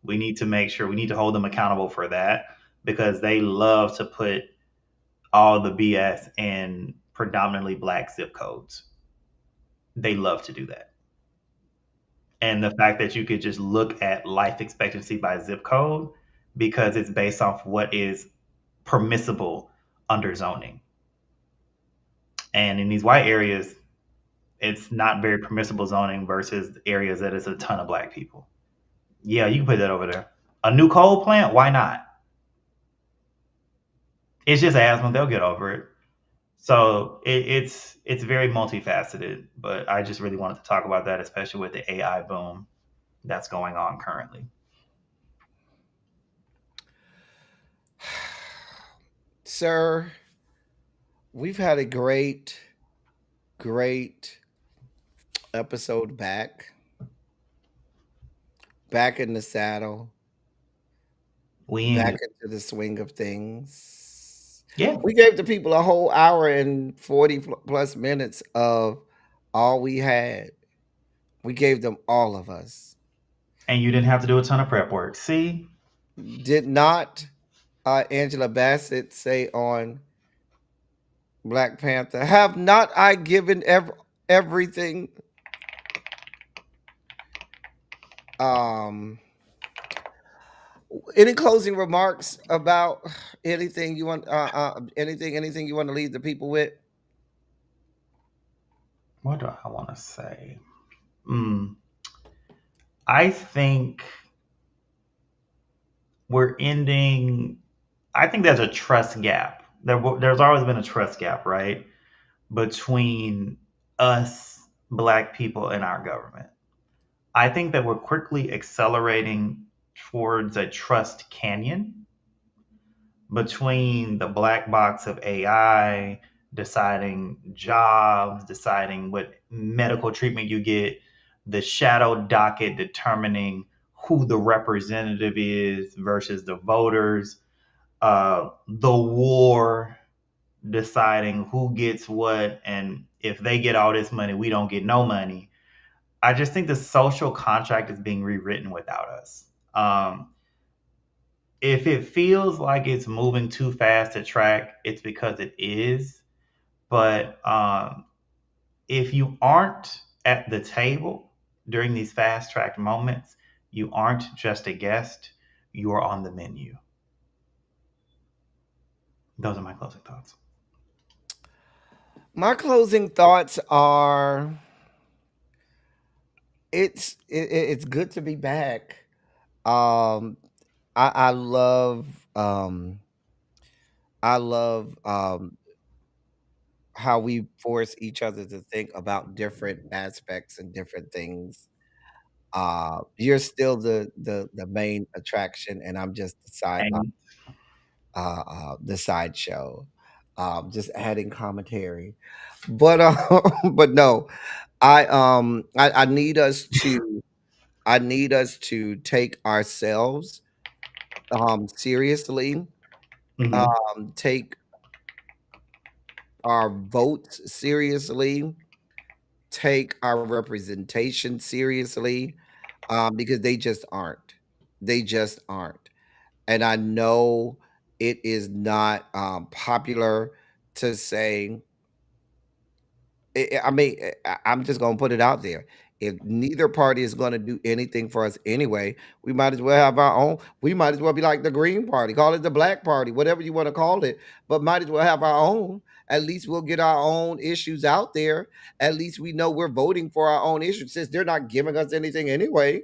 [SPEAKER 1] We need to make sure we need to hold them accountable for that because they love to put all the BS in predominantly Black zip codes. They love to do that. And the fact that you could just look at life expectancy by zip code because it's based off what is permissible under zoning. And in these white areas, it's not very permissible zoning versus areas that is a ton of Black people. Yeah, you can put that over there. A new coal plant? Why not? It's just asthma. They'll get over it. So it's very multifaceted, but I just really wanted to talk about that, especially with the AI boom that's going on currently.
[SPEAKER 2] Sir, we've had a great episode back in the saddle,
[SPEAKER 1] We in
[SPEAKER 2] back
[SPEAKER 1] it.
[SPEAKER 2] into the swing of things.
[SPEAKER 1] Yeah,
[SPEAKER 2] We gave the people a whole hour and 40 plus minutes of all we had. We gave them all of us.
[SPEAKER 1] and you didn't have to do a ton of prep work. See,
[SPEAKER 2] Did not Angela Bassett say on Black Panther, have not I given everything? Um, any closing remarks about anything you want? Anything you want to leave the people with?
[SPEAKER 1] what do I want to say? Mm, I think we're ending. I think there's a trust gap. There's always been a trust gap, right, between us, Black people, and our government. I think that we're quickly accelerating towards a trust canyon between the black box of AI, deciding jobs, deciding what medical treatment you get, the shadow docket determining who the representative is versus the voters, the war deciding who gets what, and if they get all this money, we don't get no money. I just think the social contract is being rewritten without us. If it feels like it's moving too fast to track, it's because it is. But if you aren't at the table during these fast track moments, you aren't just a guest, you are on the menu. Those are my closing thoughts.
[SPEAKER 2] My closing thoughts are it's good to be back. Um, I love I love how we force each other to think about different aspects and different things. You're still the main attraction, and I'm just
[SPEAKER 1] And
[SPEAKER 2] the sideshow, just adding commentary. But but no, I need us to take ourselves seriously,
[SPEAKER 1] mhm.
[SPEAKER 2] take our votes seriously, take our representation seriously, because they just aren't. They just aren't. And I know it is not popular to say. I mean, I'm just going to put it out there. If neither party is going to do anything for us anyway, we might as well have our own. We might as well be like the Green Party, call it the Black Party, whatever you want to call it, but might as well have our own. At least we'll get our own issues out there. At least we know we're voting for our own issues since they're not giving us anything anyway.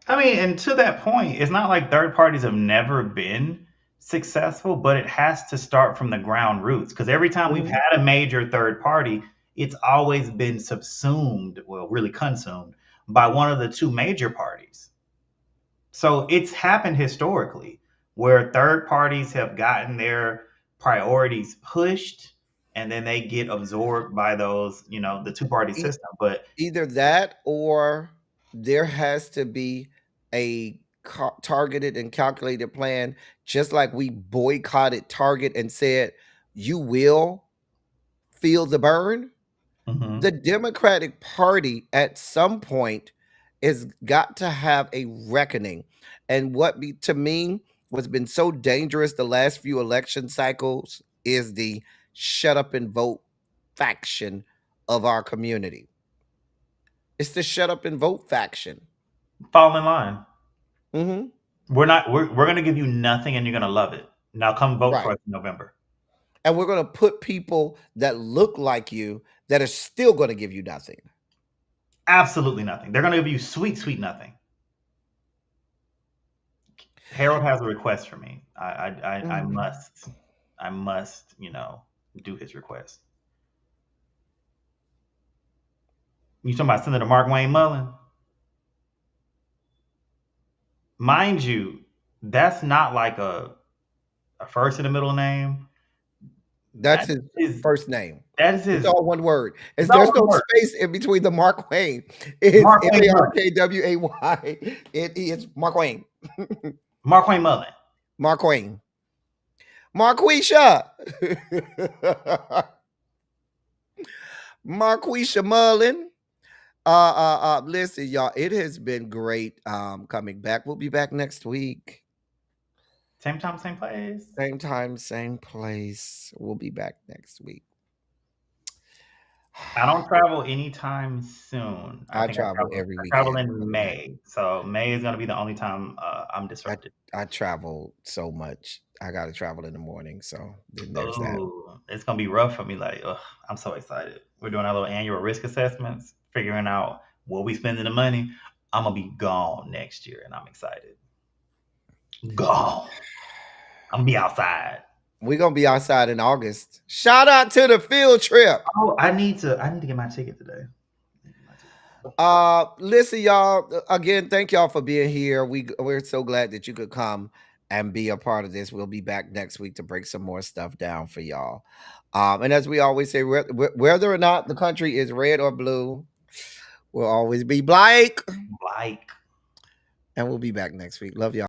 [SPEAKER 1] I mean, and to that point, it's not like third parties have never been successful, but it has to start from the ground roots. Because every time we've
[SPEAKER 2] Mhm.
[SPEAKER 1] had a major third party, it's always been subsumed, well, really consumed by one of the two major parties. So it's happened historically where third parties have gotten their priorities pushed and then they get absorbed by those, the two party
[SPEAKER 2] E-
[SPEAKER 1] system. But
[SPEAKER 2] Either that or there has to be a targeted and calculated plan, just like we boycotted Target and said, you will feel the burn. The
[SPEAKER 1] mhm.
[SPEAKER 2] Democratic Party at some point has got to have a reckoning. And what to me what's been so dangerous the last few election cycles is the shut up and vote faction of our community. It's the shut up and vote faction.
[SPEAKER 1] Fall in line.
[SPEAKER 2] Hmm.
[SPEAKER 1] We're gonna give you nothing and you're gonna love it. Now come vote for
[SPEAKER 2] Right.
[SPEAKER 1] us in November.
[SPEAKER 2] And we're going to put people that look like you that are still going to give you nothing.
[SPEAKER 1] Absolutely nothing. They're gonna give you sweet, sweet nothing. Harold has a request for me. I
[SPEAKER 2] Mhm.
[SPEAKER 1] must, do his request. You talking about Senator Mark Wayne Mullen? Mind you, that's not like a first and a middle name.
[SPEAKER 2] That's
[SPEAKER 1] That
[SPEAKER 2] his
[SPEAKER 1] is
[SPEAKER 2] first name.
[SPEAKER 1] that is
[SPEAKER 2] It's
[SPEAKER 1] his.
[SPEAKER 2] all one word.
[SPEAKER 1] It's all
[SPEAKER 2] There's
[SPEAKER 1] one
[SPEAKER 2] no
[SPEAKER 1] word.
[SPEAKER 2] space in between the Mark Wayne. It's
[SPEAKER 1] Mark Wayne Mullen.
[SPEAKER 2] Markway. It is Mark Wayne.
[SPEAKER 1] Mark Wayne Mullen.
[SPEAKER 2] Mark Wayne. Marquisha. Marquisha Mullen. Listen, y'all, it has been great coming back. We'll be back next week.
[SPEAKER 1] Same time, same place.
[SPEAKER 2] Same time, same place. We'll be back next week.
[SPEAKER 1] I don't travel anytime soon. I
[SPEAKER 2] I
[SPEAKER 1] think I
[SPEAKER 2] travel
[SPEAKER 1] travel.
[SPEAKER 2] every
[SPEAKER 1] I travel
[SPEAKER 2] weekend,
[SPEAKER 1] in
[SPEAKER 2] brother man.
[SPEAKER 1] May, so May is gonna be the only time I'm
[SPEAKER 2] I
[SPEAKER 1] disrupted.
[SPEAKER 2] I travel so much. I got to travel in the morning, so then there's that.
[SPEAKER 1] Oh, it's gonna be rough for me. Like, ugh, I'm so excited. We're doing our little annual risk assessments, figuring out where we spending the money. I'm gonna be gone next year, and I'm excited. Gone. I'm gonna be outside.
[SPEAKER 2] We're gonna be outside in August. Shout out to the field trip.
[SPEAKER 1] Oh, I need to get my ticket today.
[SPEAKER 2] Listen, y'all. Again, thank y'all for being here. We're so glad that you could come and be a part of this. We'll be back next week to break some more stuff down for y'all. And as we always say, whether or not the country is red or blue, we'll always be Blake.
[SPEAKER 1] Like.
[SPEAKER 2] And we'll be back next week. Love y'all.